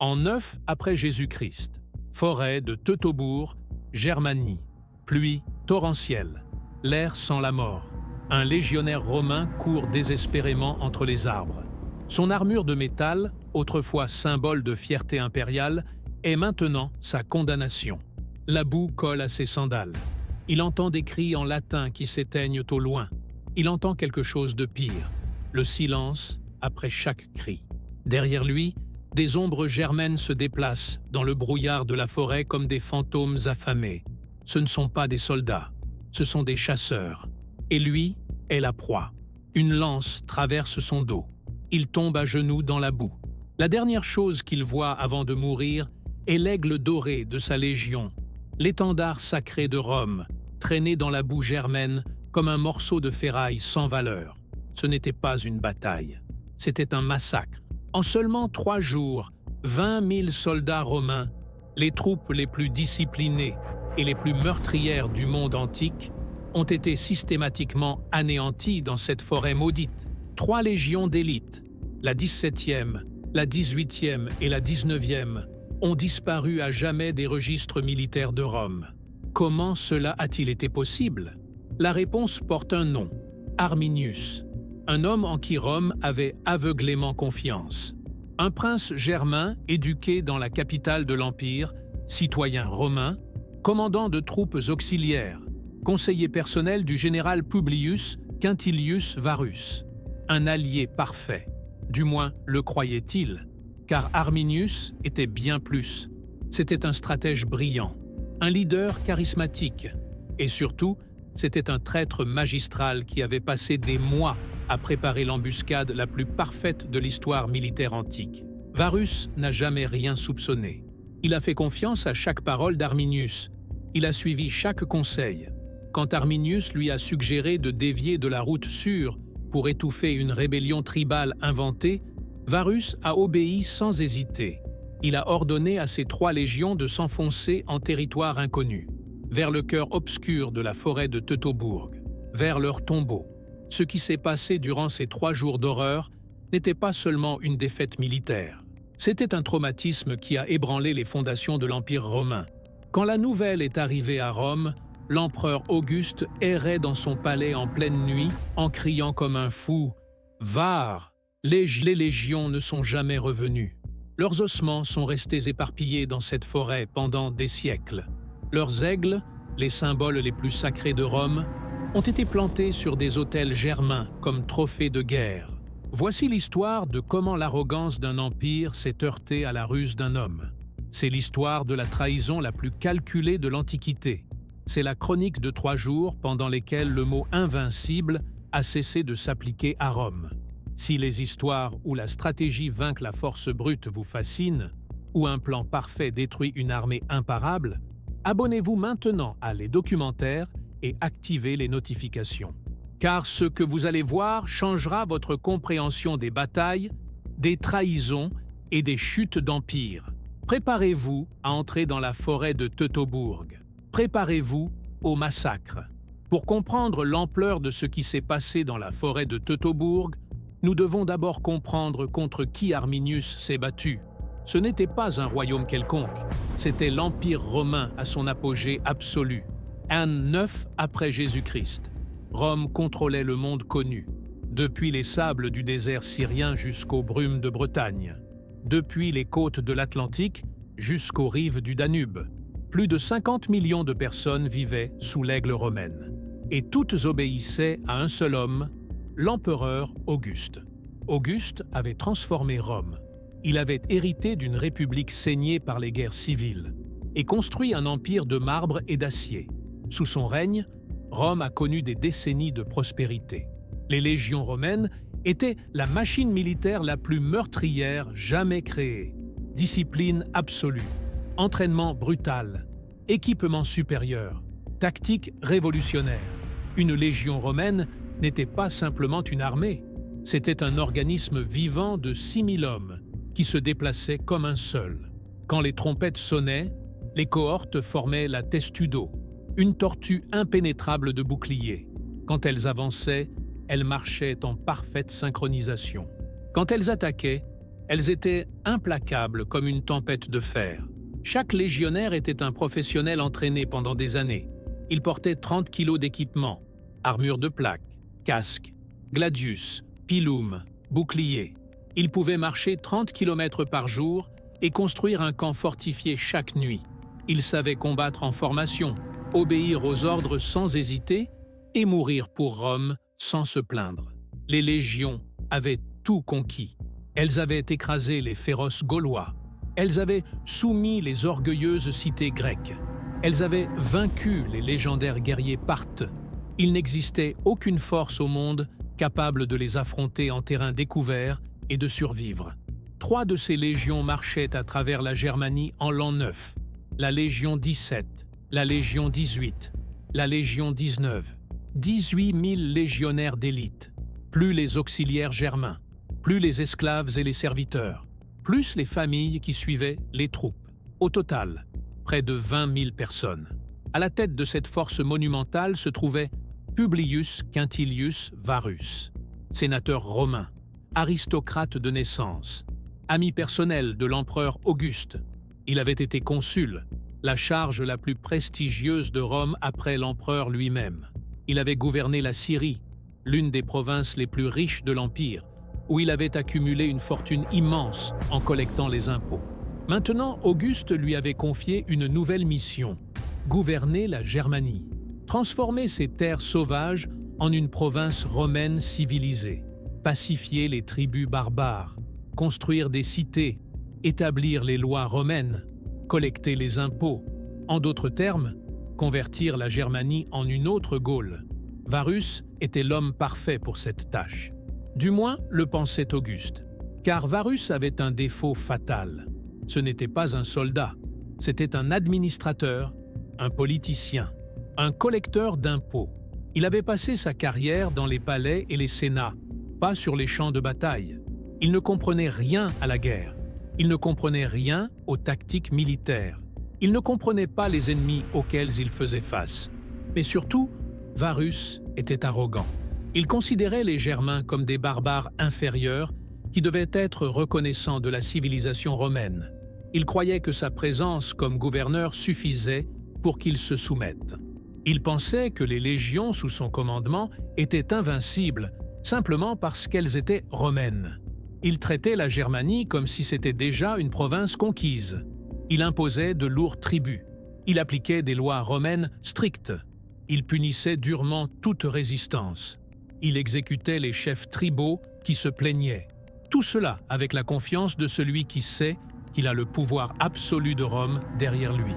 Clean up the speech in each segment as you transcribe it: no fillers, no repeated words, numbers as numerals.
En 9 après Jésus-Christ, forêt de Teutobourg, Germanie, pluie torrentielle, l'air sent la mort. Un légionnaire romain court désespérément entre les arbres. Son armure de métal, autrefois symbole de fierté impériale, est maintenant sa condamnation. La boue colle à ses sandales. Il entend des cris en latin qui s'éteignent au loin. Il entend quelque chose de pire, le silence après chaque cri. Derrière lui, des ombres germaines se déplacent dans le brouillard de la forêt comme des fantômes affamés. Ce ne sont pas des soldats, ce sont des chasseurs. Et lui est la proie. Une lance traverse son dos. Il tombe à genoux dans la boue. La dernière chose qu'il voit avant de mourir est l'aigle doré de sa légion, l'étendard sacré de Rome, traîné dans la boue germaine comme un morceau de ferraille sans valeur. Ce n'était pas une bataille, c'était un massacre. En seulement 3 jours, 20 000 soldats romains, les troupes les plus disciplinées et les plus meurtrières du monde antique, ont été systématiquement anéantis dans cette forêt maudite. 3 légions d'élite, la 17e, la 18e et la 19e, ont disparu à jamais des registres militaires de Rome. Comment cela a-t-il été possible? La réponse porte un nom, Arminius, un homme en qui Rome avait aveuglément confiance. Un prince germain éduqué dans la capitale de l'Empire, citoyen romain, commandant de troupes auxiliaires, conseiller personnel du général Publius Quintilius Varus. Un allié parfait, du moins le croyait-il, car Arminius était bien plus. C'était un stratège brillant, un leader charismatique, et surtout, c'était un traître magistral qui avait passé des mois à préparer l'embuscade la plus parfaite de l'histoire militaire antique. Varus n'a jamais rien soupçonné. Il a fait confiance à chaque parole d'Arminius. Il a suivi chaque conseil. Quand Arminius lui a suggéré de dévier de la route sûre pour étouffer une rébellion tribale inventée, Varus a obéi sans hésiter. Il a ordonné à ses 3 légions de s'enfoncer en territoire inconnu, vers le cœur obscur de la forêt de Teutobourg, vers leur tombeau. Ce qui s'est passé durant ces 3 jours d'horreur n'était pas seulement une défaite militaire. C'était un traumatisme qui a ébranlé les fondations de l'Empire romain. Quand la nouvelle est arrivée à Rome, l'empereur Auguste errait dans son palais en pleine nuit en criant comme un fou « Var ! Les légions ne sont jamais revenues. Leurs ossements sont restés éparpillés dans cette forêt pendant des siècles. Leurs aigles, les symboles les plus sacrés de Rome, ont été plantés sur des autels germains comme trophées de guerre. Voici l'histoire de comment l'arrogance d'un empire s'est heurtée à la ruse d'un homme. C'est l'histoire de la trahison la plus calculée de l'Antiquité. C'est la chronique de 3 jours pendant lesquels le mot « invincible » a cessé de s'appliquer à Rome. Si les histoires où la stratégie vaincre la force brute vous fascinent, ou un plan parfait détruit une armée imparable, abonnez-vous maintenant à Les Documentaires et activez les notifications. Car ce que vous allez voir changera votre compréhension des batailles, des trahisons et des chutes d'empires. Préparez-vous à entrer dans la forêt de Teutobourg. Préparez-vous au massacre. Pour comprendre l'ampleur de ce qui s'est passé dans la forêt de Teutobourg, nous devons d'abord comprendre contre qui Arminius s'est battu. Ce n'était pas un royaume quelconque, c'était l'Empire romain à son apogée absolu. An 9 après Jésus-Christ, Rome contrôlait le monde connu, depuis les sables du désert syrien jusqu'aux brumes de Bretagne, depuis les côtes de l'Atlantique jusqu'aux rives du Danube. Plus de 50 millions de personnes vivaient sous l'aigle romaine, et toutes obéissaient à un seul homme, l'empereur Auguste. Auguste avait transformé Rome. Il avait hérité d'une république saignée par les guerres civiles et construit un empire de marbre et d'acier. Sous son règne, Rome a connu des décennies de prospérité. Les légions romaines étaient la machine militaire la plus meurtrière jamais créée. Discipline absolue, entraînement brutal, équipement supérieur, tactique révolutionnaire. Une légion romaine n'était pas simplement une armée, c'était un organisme vivant de 6000 hommes qui se déplaçaient comme un seul. Quand les trompettes sonnaient, les cohortes formaient la testudo, une tortue impénétrable de boucliers. Quand elles avançaient, elles marchaient en parfaite synchronisation. Quand elles attaquaient, Elles étaient implacables comme une tempête de fer. Chaque légionnaire était un professionnel entraîné pendant des années. Il portait 30 kilos d'équipement, armure de plaque, casque, gladius, pilum, bouclier. Il pouvait marcher 30 km par jour et construire un camp fortifié chaque nuit. Il savait combattre en formation, obéir aux ordres sans hésiter et mourir pour Rome sans se plaindre. Les légions avaient tout conquis. Elles avaient écrasé les féroces Gaulois. Elles avaient soumis les orgueilleuses cités grecques. Elles avaient vaincu les légendaires guerriers parthes. Il n'existait aucune force au monde capable de les affronter en terrain découvert et de survivre. 3 de ces légions marchaient à travers la Germanie en l'an 9. La Légion 17, la Légion 18, la Légion 19. 18 000 légionnaires d'élite, plus les auxiliaires germains, plus les esclaves et les serviteurs, plus les familles qui suivaient les troupes. Au total, près de 20 000 personnes. À la tête de cette force monumentale se trouvait Publius Quintilius Varus, sénateur romain, aristocrate de naissance, ami personnel de l'empereur Auguste. Il avait été consul, la charge la plus prestigieuse de Rome après l'empereur lui-même. Il avait gouverné la Syrie, l'une des provinces les plus riches de l'Empire, où il avait accumulé une fortune immense en collectant les impôts. Maintenant, Auguste lui avait confié une nouvelle mission, gouverner la Germanie, transformer ces terres sauvages en une province romaine civilisée, pacifier les tribus barbares, construire des cités, établir les lois romaines, collecter les impôts. En d'autres termes, convertir la Germanie en une autre Gaule. Varus était l'homme parfait pour cette tâche. Du moins, le pensait Auguste. Car Varus avait un défaut fatal. Ce n'était pas un soldat, c'était un administrateur, un politicien, un collecteur d'impôts. Il avait passé sa carrière dans les palais et les sénats, pas sur les champs de bataille. Il ne comprenait rien à la guerre. Il ne comprenait rien aux tactiques militaires. Il ne comprenait pas les ennemis auxquels il faisait face. Mais surtout, Varus était arrogant. Il considérait les Germains comme des barbares inférieurs qui devaient être reconnaissants de la civilisation romaine. Il croyait que sa présence comme gouverneur suffisait pour qu'ils se soumettent. Il pensait que les légions sous son commandement étaient invincibles, simplement parce qu'elles étaient romaines. Il traitait la Germanie comme si c'était déjà une province conquise. Il imposait de lourds tributs. Il appliquait des lois romaines strictes. Il punissait durement toute résistance. Il exécutait les chefs tribaux qui se plaignaient. Tout cela avec la confiance de celui qui sait qu'il a le pouvoir absolu de Rome derrière lui.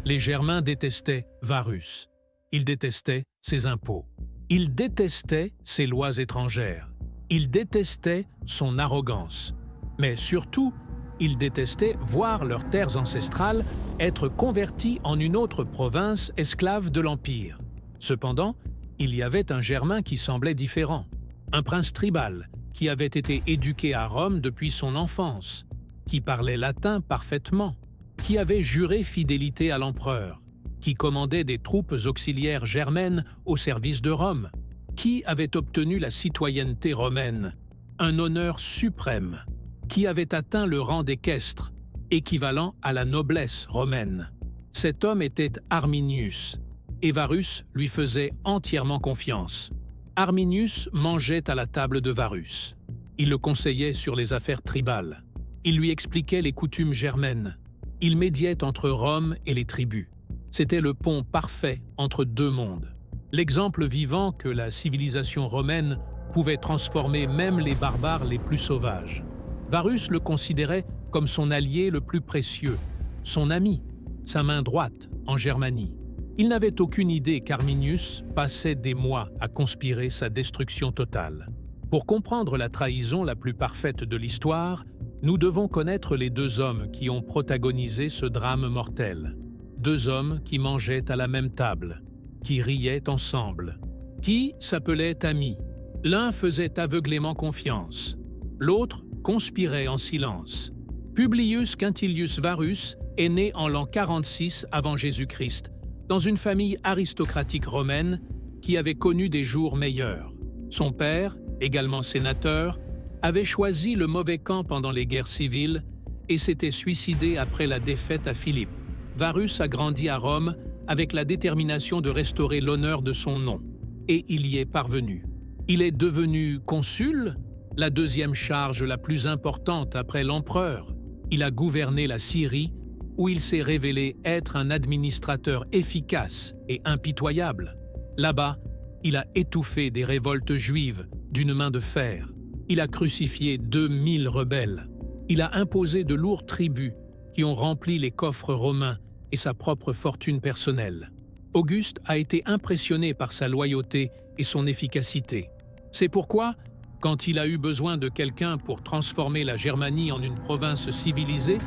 Les Germains détestaient Varus. Ils détestaient ses impôts. Ils détestaient ses lois étrangères. Ils détestaient son arrogance. Mais surtout, ils détestaient voir leurs terres ancestrales être converties en une autre province esclave de l'Empire. Cependant, il y avait un Germain qui semblait différent. Un prince tribal qui avait été éduqué à Rome depuis son enfance, qui parlait latin parfaitement, qui avait juré fidélité à l'empereur, qui commandait des troupes auxiliaires germaines au service de Rome, qui avait obtenu la citoyenneté romaine, un honneur suprême, qui avait atteint le rang d'équestre, équivalent à la noblesse romaine. Cet homme était Arminius, et Varus lui faisait entièrement confiance. Arminius mangeait à la table de Varus. Il le conseillait sur les affaires tribales. Il lui expliquait les coutumes germaines. Il médiait entre Rome et les tribus. C'était le pont parfait entre deux mondes. L'exemple vivant que la civilisation romaine pouvait transformer même les barbares les plus sauvages. Varus le considérait comme son allié le plus précieux, son ami, sa main droite en Germanie. Il n'avait aucune idée qu'Arminius passait des mois à conspirer sa destruction totale. Pour comprendre la trahison la plus parfaite de l'histoire, nous devons connaître les deux hommes qui ont protagonisé ce drame mortel. Deux hommes qui mangeaient à la même table, qui riaient ensemble, qui s'appelaient amis. L'un faisait aveuglément confiance, l'autre conspirait en silence. Publius Quintilius Varus est né en l'an 46 avant Jésus-Christ, dans une famille aristocratique romaine qui avait connu des jours meilleurs. Son père, également sénateur, avait choisi le mauvais camp pendant les guerres civiles et s'était suicidé après la défaite à Philippe. Varus a grandi à Rome avec la détermination de restaurer l'honneur de son nom, et il y est parvenu. Il est devenu consul, la deuxième charge la plus importante après l'empereur. Il a gouverné la Syrie, où il s'est révélé être un administrateur efficace et impitoyable. Là-bas, il a étouffé des révoltes juives d'une main de fer. Il a crucifié 2000 rebelles. Il a imposé de lourds tributs qui ont rempli les coffres romains et sa propre fortune personnelle. Auguste a été impressionné par sa loyauté et son efficacité. C'est pourquoi, quand il a eu besoin de quelqu'un pour transformer la Germanie en une province civilisée,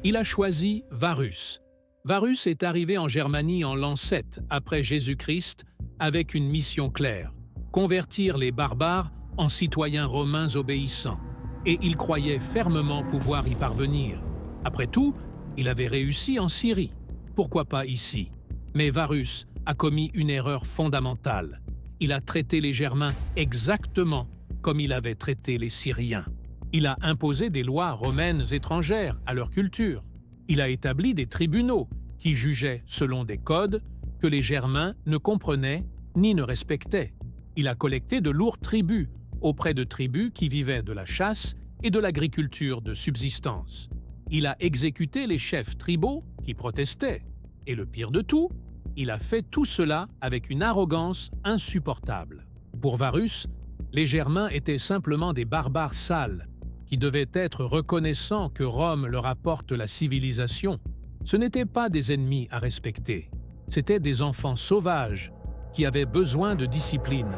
il a choisi Varus. Varus est arrivé en Germanie en l'an 7 après Jésus-Christ avec une mission claire: convertir les barbares en citoyens romains obéissants. Et il croyait fermement pouvoir y parvenir. Après tout, il avait réussi en Syrie. Pourquoi pas ici? Mais Varus a commis une erreur fondamentale. Il a traité les Germains exactement comme il avait traité les Syriens. Il a imposé des lois romaines étrangères à leur culture. Il a établi des tribunaux qui jugeaient selon des codes que les Germains ne comprenaient ni ne respectaient. Il a collecté de lourds tributs auprès de tribus qui vivaient de la chasse et de l'agriculture de subsistance. Il a exécuté les chefs tribaux qui protestaient. Et le pire de tout, il a fait tout cela avec une arrogance insupportable. Pour Varus, les Germains étaient simplement des barbares sales qui devaient être reconnaissants que Rome leur apporte la civilisation. Ce n'étaient pas des ennemis à respecter, c'étaient des enfants sauvages qui avaient besoin de discipline.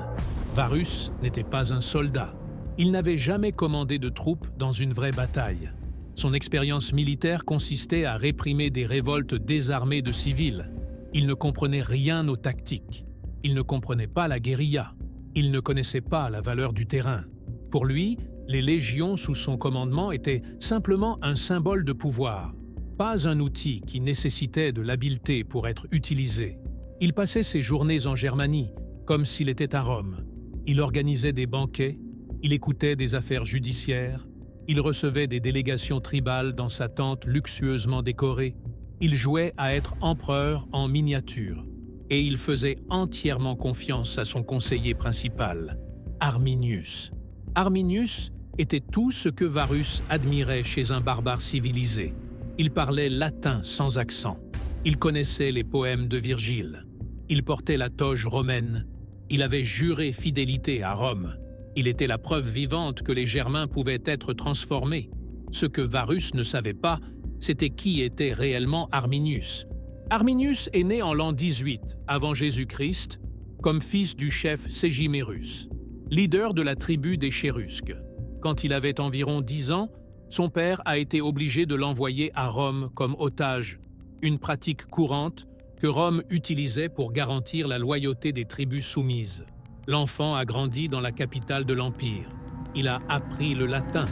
Varus n'était pas un soldat. Il n'avait jamais commandé de troupes dans une vraie bataille. Son expérience militaire consistait à réprimer des révoltes désarmées de civils. Il ne comprenait rien aux tactiques. Il ne comprenait pas la guérilla. Il ne connaissait pas la valeur du terrain. Pour lui, les légions sous son commandement étaient simplement un symbole de pouvoir, pas un outil qui nécessitait de l'habileté pour être utilisé. Il passait ses journées en Germanie, comme s'il était à Rome. Il organisait des banquets, il écoutait des affaires judiciaires, il recevait des délégations tribales dans sa tente luxueusement décorée, il jouait à être empereur en miniature, et il faisait entièrement confiance à son conseiller principal, Arminius. Arminius était tout ce que Varus admirait chez un barbare civilisé. Il parlait latin sans accent. Il connaissait les poèmes de Virgile. Il portait la toge romaine. Il avait juré fidélité à Rome. Il était la preuve vivante que les Germains pouvaient être transformés. Ce que Varus ne savait pas, c'était qui était réellement Arminius. Arminius est né en l'an 18 avant Jésus-Christ comme fils du chef Ségimérus, leader de la tribu des Chérusques. Quand il avait environ 10 ans, son père a été obligé de l'envoyer à Rome comme otage, une pratique courante que Rome utilisait pour garantir la loyauté des tribus soumises. L'enfant a grandi dans la capitale de l'Empire. Il a appris le latin.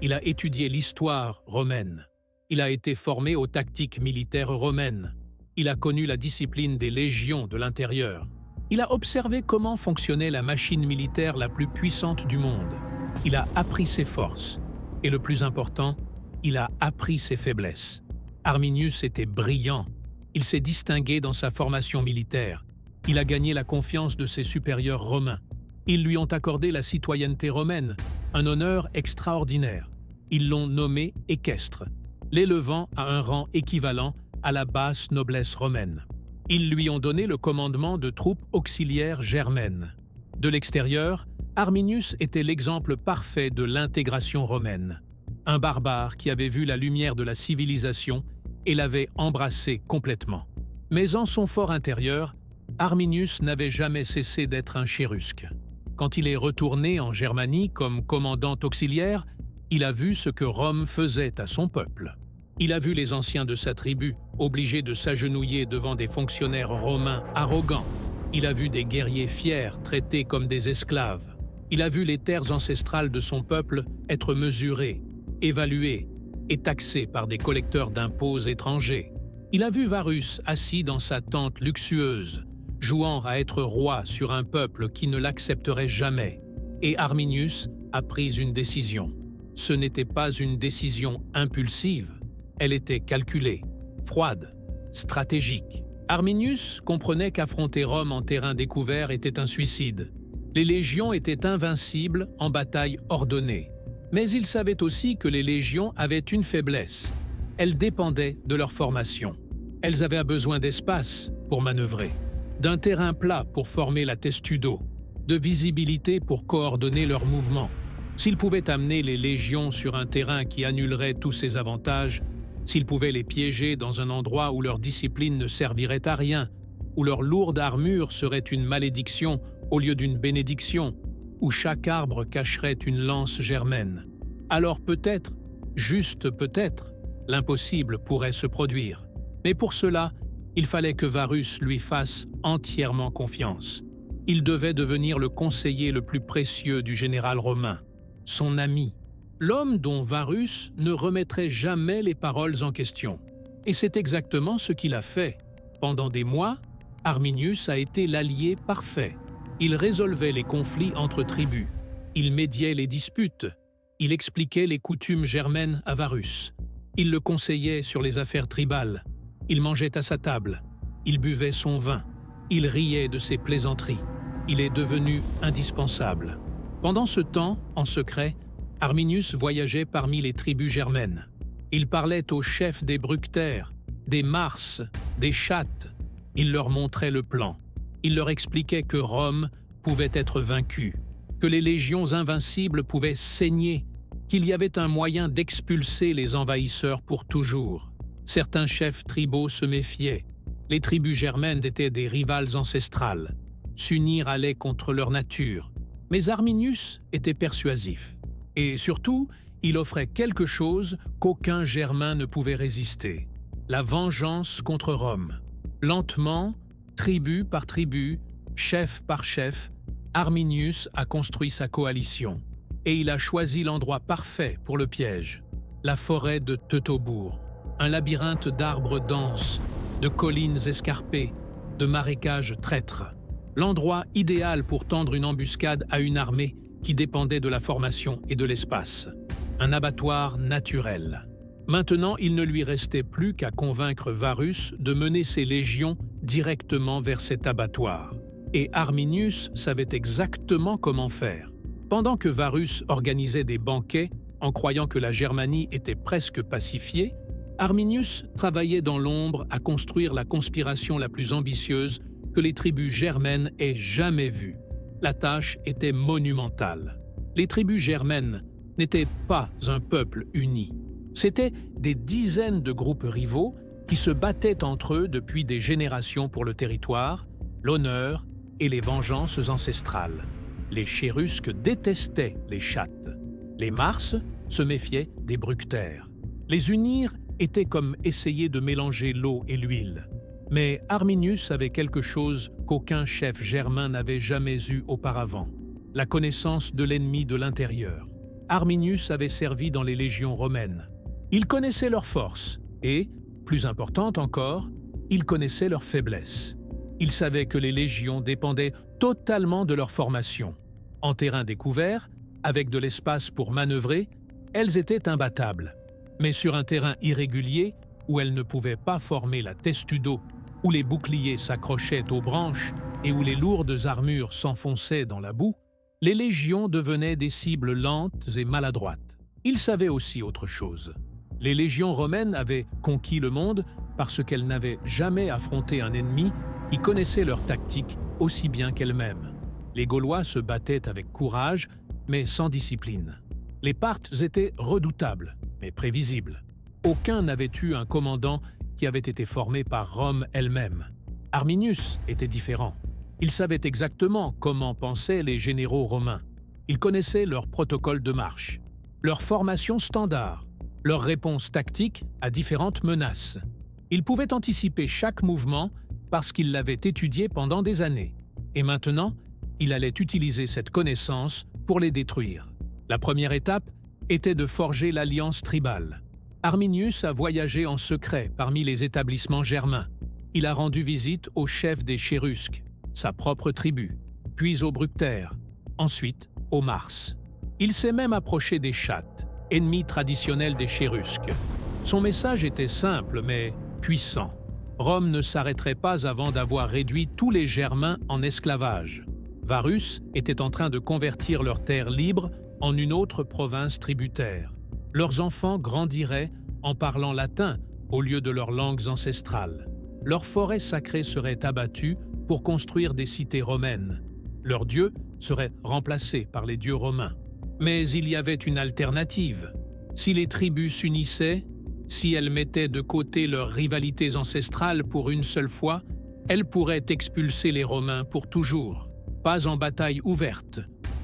Il a étudié l'histoire romaine. Il a été formé aux tactiques militaires romaines. Il a connu la discipline des légions de l'intérieur. Il a observé comment fonctionnait la machine militaire la plus puissante du monde. Il a appris ses forces. Et le plus important, il a appris ses faiblesses. Arminius était brillant. Il s'est distingué dans sa formation militaire. Il a gagné la confiance de ses supérieurs romains. Ils lui ont accordé la citoyenneté romaine, un honneur extraordinaire. Ils l'ont nommé équestre, l'élevant à un rang équivalent à la basse noblesse romaine. Ils lui ont donné le commandement de troupes auxiliaires germaines. De l'extérieur, Arminius était l'exemple parfait de l'intégration romaine. Un barbare qui avait vu la lumière de la civilisation et l'avait embrassée complètement. Mais en son fort intérieur, Arminius n'avait jamais cessé d'être un chérusque. Quand il est retourné en Germanie comme commandant auxiliaire, il a vu ce que Rome faisait à son peuple. Il a vu les anciens de sa tribu obligés de s'agenouiller devant des fonctionnaires romains arrogants. Il a vu des guerriers fiers traités comme des esclaves. Il a vu les terres ancestrales de son peuple être mesurées, évaluées et taxées par des collecteurs d'impôts étrangers. Il a vu Varus assis dans sa tente luxueuse, jouant à être roi sur un peuple qui ne l'accepterait jamais. Et Arminius a pris une décision. Ce n'était pas une décision impulsive, elle était calculée, froide, stratégique. Arminius comprenait qu'affronter Rome en terrain découvert était un suicide. Les légions étaient invincibles en bataille ordonnée. Mais il savait aussi que les légions avaient une faiblesse. Elles dépendaient de leur formation. Elles avaient besoin d'espace pour manœuvrer, d'un terrain plat pour former la testudo, de visibilité pour coordonner leurs mouvements. S'ils pouvaient amener les légions sur un terrain qui annulerait tous ces avantages, s'ils pouvaient les piéger dans un endroit où leur discipline ne servirait à rien, où leur lourde armure serait une malédiction au lieu d'une bénédiction, où chaque arbre cacherait une lance germaine, alors peut-être, juste peut-être, l'impossible pourrait se produire. Mais pour cela, il fallait que Varus lui fasse entièrement confiance. Il devait devenir le conseiller le plus précieux du général romain, son ami, l'homme dont Varus ne remettrait jamais les paroles en question. Et c'est exactement ce qu'il a fait. Pendant des mois, Arminius a été l'allié parfait. Il résolvait les conflits entre tribus, il médiait les disputes, il expliquait les coutumes germaines à Varus, il le conseillait sur les affaires tribales, il mangeait à sa table, il buvait son vin, il riait de ses plaisanteries. Il est devenu indispensable. Pendant ce temps, en secret, Arminius voyageait parmi les tribus germaines. Il parlait aux chefs des bructères, des marses, des chattes. Il leur montrait le plan. Il leur expliquait que Rome pouvait être vaincue, que les légions invincibles pouvaient saigner, qu'il y avait un moyen d'expulser les envahisseurs pour toujours. Certains chefs tribaux se méfiaient. Les tribus germaines étaient des rivales ancestrales. S'unir allait contre leur nature. Mais Arminius était persuasif. Et surtout, il offrait quelque chose qu'aucun Germain ne pouvait résister. La vengeance contre Rome. Lentement, tribu par tribu, chef par chef, Arminius a construit sa coalition. Et il a choisi l'endroit parfait pour le piège. La forêt de Teutobourg. Un labyrinthe d'arbres denses, de collines escarpées, de marécages traîtres. L'endroit idéal pour tendre une embuscade à une armée qui dépendait de la formation et de l'espace. Un abattoir naturel. Maintenant, il ne lui restait plus qu'à convaincre Varus de mener ses légions directement vers cet abattoir. Et Arminius savait exactement comment faire. Pendant que Varus organisait des banquets, en croyant que la Germanie était presque pacifiée, Arminius travaillait dans l'ombre à construire la conspiration la plus ambitieuse que les tribus germaines aient jamais vue. La tâche était monumentale. Les tribus germaines n'étaient pas un peuple uni. C'étaient des dizaines de groupes rivaux qui se battaient entre eux depuis des générations pour le territoire, l'honneur et les vengeances ancestrales. Les Chérusques détestaient les chattes. Les Marses se méfiaient des bructères. Les unir était comme essayer de mélanger l'eau et l'huile. Mais Arminius avait quelque chose qu'aucun chef germain n'avait jamais eu auparavant, la connaissance de l'ennemi de l'intérieur. Arminius avait servi dans les légions romaines. Il connaissait leurs forces et, plus importante encore, il connaissait leurs faiblesses. Il savait que les légions dépendaient totalement de leur formation. En terrain découvert, avec de l'espace pour manœuvrer, elles étaient imbattables. Mais sur un terrain irrégulier, où elles ne pouvaient pas former la testudo, où les boucliers s'accrochaient aux branches et où les lourdes armures s'enfonçaient dans la boue, les légions devenaient des cibles lentes et maladroites. Ils savaient aussi autre chose. Les légions romaines avaient conquis le monde parce qu'elles n'avaient jamais affronté un ennemi qui connaissait leur tactique aussi bien qu'elles-mêmes. Les Gaulois se battaient avec courage, mais sans discipline. Les Parthes étaient redoutables, mais prévisibles. Aucun n'avait eu un commandant qui avait été formé par Rome elle-même. Arminius était différent. Il savait exactement comment pensaient les généraux romains. Il connaissait leur protocole de marche, leur formation standard, leur réponse tactique à différentes menaces. Il pouvait anticiper chaque mouvement parce qu'il l'avait étudié pendant des années. Et maintenant, il allait utiliser cette connaissance pour les détruire. La première étape était de forger l'alliance tribale. Arminius a voyagé en secret parmi les établissements germains. Il a rendu visite au chef des Chérusques, sa propre tribu, puis aux bructères, ensuite aux Marses. Il s'est même approché des Chattes, ennemis traditionnels des Chérusques. Son message était simple mais puissant. Rome ne s'arrêterait pas avant d'avoir réduit tous les Germains en esclavage. Varus était en train de convertir leurs terres libres en une autre province tributaire. Leurs enfants grandiraient en parlant latin au lieu de leurs langues ancestrales. Leurs forêts sacrées seraient abattues pour construire des cités romaines. Leurs dieux seraient remplacés par les dieux romains. Mais il y avait une alternative. Si les tribus s'unissaient, si elles mettaient de côté leurs rivalités ancestrales pour une seule fois, elles pourraient expulser les Romains pour toujours. Pas en bataille ouverte,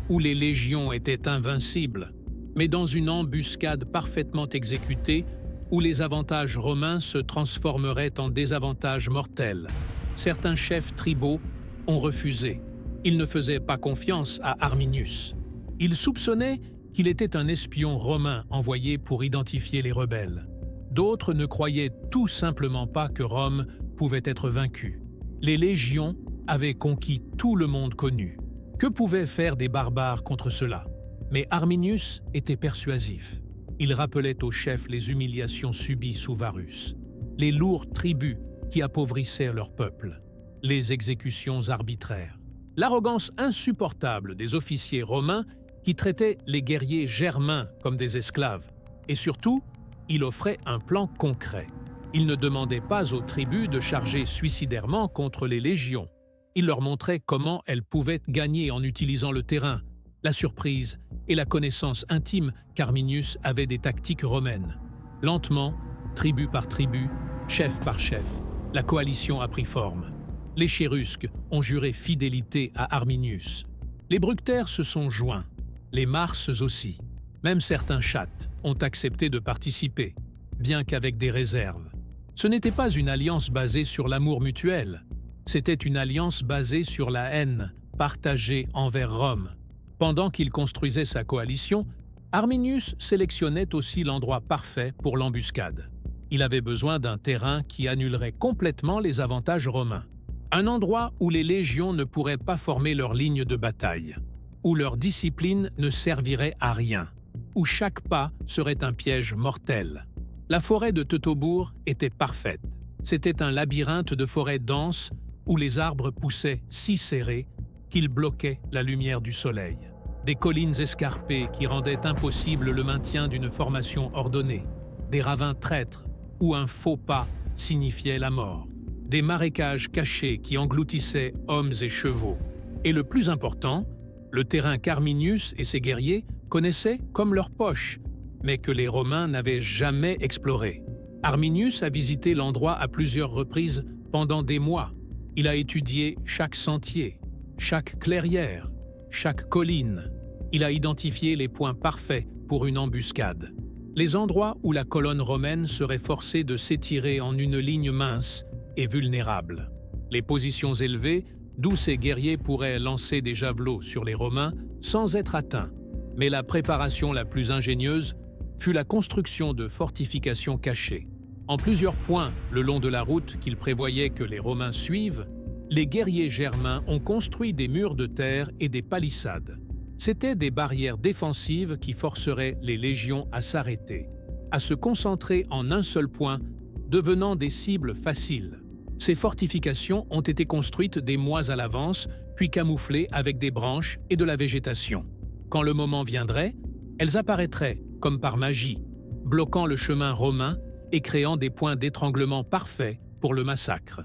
où les légions étaient invincibles, mais dans une embuscade parfaitement exécutée, où les avantages romains se transformeraient en désavantages mortels. Certains chefs tribaux ont refusé. Ils ne faisaient pas confiance à Arminius. Ils soupçonnaient qu'il était un espion romain envoyé pour identifier les rebelles. D'autres ne croyaient tout simplement pas que Rome pouvait être vaincue. Les légions avaient conquis tout le monde connu. Que pouvaient faire des barbares contre cela? Mais Arminius était persuasif. Il rappelait aux chefs les humiliations subies sous Varus, les lourds tributs qui appauvrissèrent leur peuple, les exécutions arbitraires, l'arrogance insupportable des officiers romains qui traitaient les guerriers germains comme des esclaves. Et surtout, il offrait un plan concret. Il ne demandait pas aux tribus de charger suicidairement contre les légions. Il leur montrait comment elles pouvaient gagner en utilisant le terrain, la surprise et la connaissance intime qu'Arminius avait des tactiques romaines. Lentement, tribu par tribu, chef par chef, la coalition a pris forme. Les Chérusques ont juré fidélité à Arminius. Les Bructères se sont joints, les Marses aussi. Même certains Chattes ont accepté de participer, bien qu'avec des réserves. Ce n'était pas une alliance basée sur l'amour mutuel, c'était une alliance basée sur la haine partagée envers Rome. Pendant qu'il construisait sa coalition, Arminius sélectionnait aussi l'endroit parfait pour l'embuscade. Il avait besoin d'un terrain qui annulerait complètement les avantages romains. Un endroit où les légions ne pourraient pas former leur ligne de bataille, où leur discipline ne servirait à rien, où chaque pas serait un piège mortel. La forêt de Teutobourg était parfaite. C'était un labyrinthe de forêts denses où les arbres poussaient si serrés qu'ils bloquaient la lumière du soleil. Des collines escarpées qui rendaient impossible le maintien d'une formation ordonnée. Des ravins traîtres où un faux pas signifiait la mort. Des marécages cachés qui engloutissaient hommes et chevaux. Et le plus important, le terrain qu'Arminius et ses guerriers connaissaient comme leur poche, mais que les Romains n'avaient jamais exploré. Arminius a visité l'endroit à plusieurs reprises pendant des mois. Il a étudié chaque sentier, chaque clairière, chaque colline. Il a identifié les points parfaits pour une embuscade. Les endroits où la colonne romaine serait forcée de s'étirer en une ligne mince et vulnérable. Les positions élevées d'où ces guerriers pourraient lancer des javelots sur les Romains sans être atteints. Mais la préparation la plus ingénieuse fut la construction de fortifications cachées. En plusieurs points le long de la route qu'ils prévoyaient que les Romains suivent, les guerriers germains ont construit des murs de terre et des palissades. C'étaient des barrières défensives qui forceraient les légions à s'arrêter, à se concentrer en un seul point, devenant des cibles faciles. Ces fortifications ont été construites des mois à l'avance, puis camouflées avec des branches et de la végétation. Quand le moment viendrait, elles apparaîtraient, comme par magie, bloquant le chemin romain et créant des points d'étranglement parfaits pour le massacre.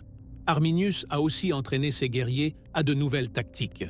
Arminius a aussi entraîné ses guerriers à de nouvelles tactiques.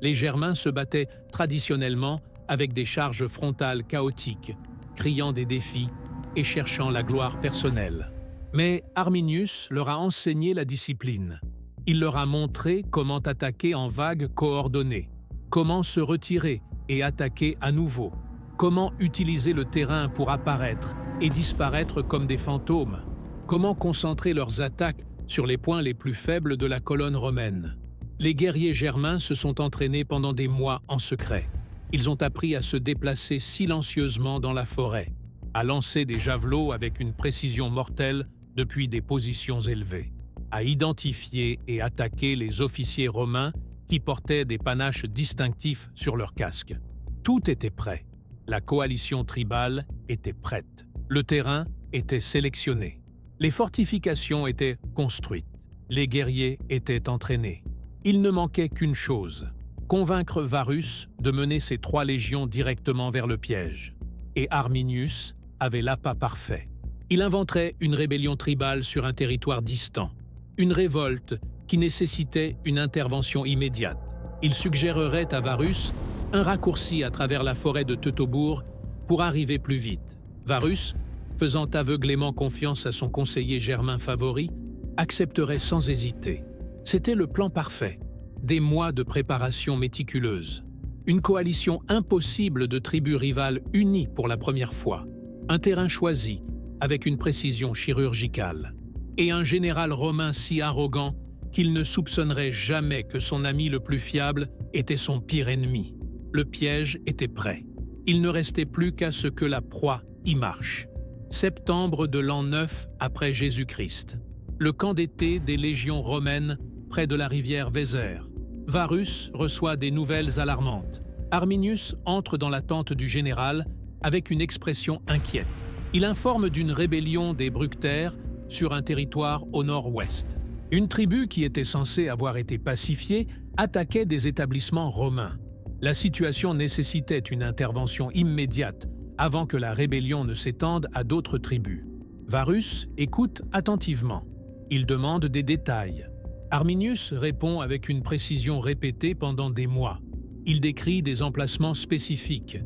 Les Germains se battaient traditionnellement avec des charges frontales chaotiques, criant des défis et cherchant la gloire personnelle. Mais Arminius leur a enseigné la discipline. Il leur a montré comment attaquer en vagues coordonnées, comment se retirer et attaquer à nouveau, comment utiliser le terrain pour apparaître et disparaître comme des fantômes, comment concentrer leurs attaques sur les points les plus faibles de la colonne romaine. Les guerriers germains se sont entraînés pendant des mois en secret. Ils ont appris à se déplacer silencieusement dans la forêt, à lancer des javelots avec une précision mortelle depuis des positions élevées, à identifier et attaquer les officiers romains qui portaient des panaches distinctifs sur leurs casques. Tout était prêt. La coalition tribale était prête. Le terrain était sélectionné. Les fortifications étaient construites. Les guerriers étaient entraînés. Il ne manquait qu'une chose: convaincre Varus de mener ses 3 légions directement vers le piège. Et Arminius avait l'appât parfait. Il inventerait une rébellion tribale sur un territoire distant, une révolte qui nécessitait une intervention immédiate. Il suggérerait à Varus un raccourci à travers la forêt de Teutobourg pour arriver plus vite. Varus, faisant aveuglément confiance à son conseiller germain favori, accepterait sans hésiter. C'était le plan parfait. Des mois de préparation méticuleuse. Une coalition impossible de tribus rivales unies pour la première fois. Un terrain choisi, avec une précision chirurgicale. Et un général romain si arrogant qu'il ne soupçonnerait jamais que son ami le plus fiable était son pire ennemi. Le piège était prêt. Il ne restait plus qu'à ce que la proie y marche. Septembre de l'an 9 après Jésus-Christ. Le camp d'été des légions romaines près de la rivière Vézère. Varus reçoit des nouvelles alarmantes. Arminius entre dans la tente du général avec une expression inquiète. Il informe d'une rébellion des Bructères sur un territoire au nord-ouest. Une tribu qui était censée avoir été pacifiée attaquait des établissements romains. La situation nécessitait une intervention immédiate avant que la rébellion ne s'étende à d'autres tribus. Varus écoute attentivement. Il demande des détails. Arminius répond avec une précision répétée pendant des mois. Il décrit des emplacements spécifiques.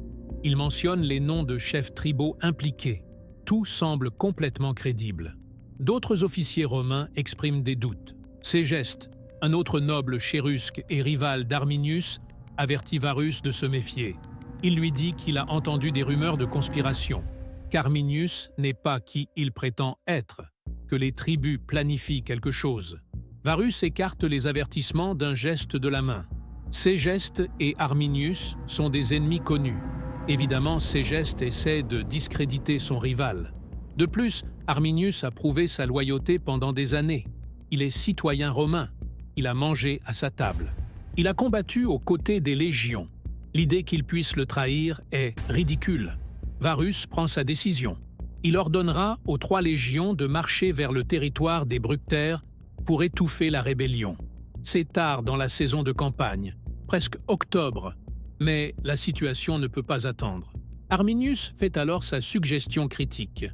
Il mentionne les noms de chefs tribaux impliqués. Tout semble complètement crédible. D'autres officiers romains expriment des doutes. Ségeste, un autre noble chérusque et rival d'Arminius, avertit Varus de se méfier. Il lui dit qu'il a entendu des rumeurs de conspiration, qu'Arminius n'est pas qui il prétend être, que les tribus planifient quelque chose. Varus écarte les avertissements d'un geste de la main. Ségeste et Arminius sont des ennemis connus. Évidemment, Ségeste essaie de discréditer son rival. De plus, Arminius a prouvé sa loyauté pendant des années. Il est citoyen romain. Il a mangé à sa table. Il a combattu aux côtés des légions. L'idée qu'il puisse le trahir est ridicule. Varus prend sa décision. Il ordonnera aux 3 légions de marcher vers le territoire des Bructères pour étouffer la rébellion. C'est tard dans la saison de campagne, presque octobre, mais la situation ne peut pas attendre. Arminius fait alors sa suggestion critique.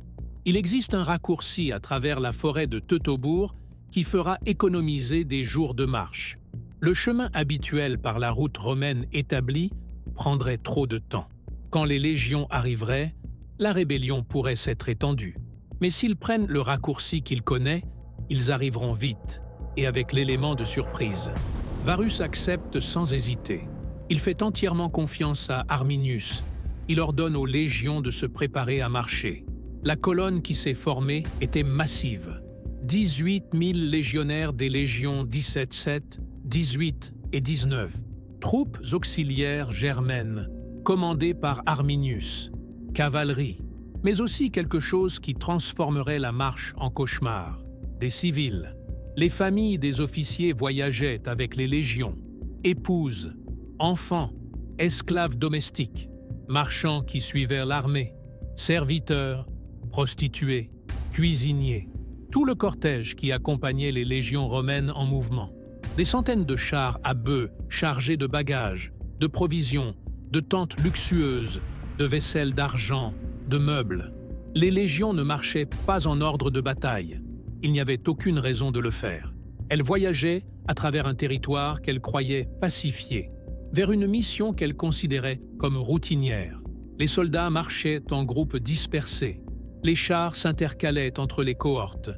Il existe un raccourci à travers la forêt de Teutobourg qui fera économiser des jours de marche. Le chemin habituel par la route romaine établie prendrait trop de temps. Quand les légions arriveraient, la rébellion pourrait s'être étendue. Mais s'ils prennent le raccourci qu'ils connaissent, ils arriveront vite et avec l'élément de surprise. Varus accepte sans hésiter. Il fait entièrement confiance à Arminius. Il ordonne aux légions de se préparer à marcher. La colonne qui s'est formée était massive. 18 000 légionnaires des légions 17-7, 18 et 19. Troupes auxiliaires germaines, commandées par Arminius. Cavalerie, mais aussi quelque chose qui transformerait la marche en cauchemar. Des civils. Les familles des officiers voyageaient avec les légions. Épouses, enfants, esclaves domestiques, marchands qui suivaient l'armée, serviteurs, prostituées, cuisiniers. Tout le cortège qui accompagnait les légions romaines en mouvement. Des centaines de chars à bœufs chargés de bagages, de provisions, de tentes luxueuses, de vaisselle d'argent, de meubles. Les légions ne marchaient pas en ordre de bataille. Il n'y avait aucune raison de le faire. Elles voyageaient à travers un territoire qu'elles croyaient pacifié, vers une mission qu'elles considéraient comme routinière. Les soldats marchaient en groupes dispersés. Les chars s'intercalaient entre les cohortes.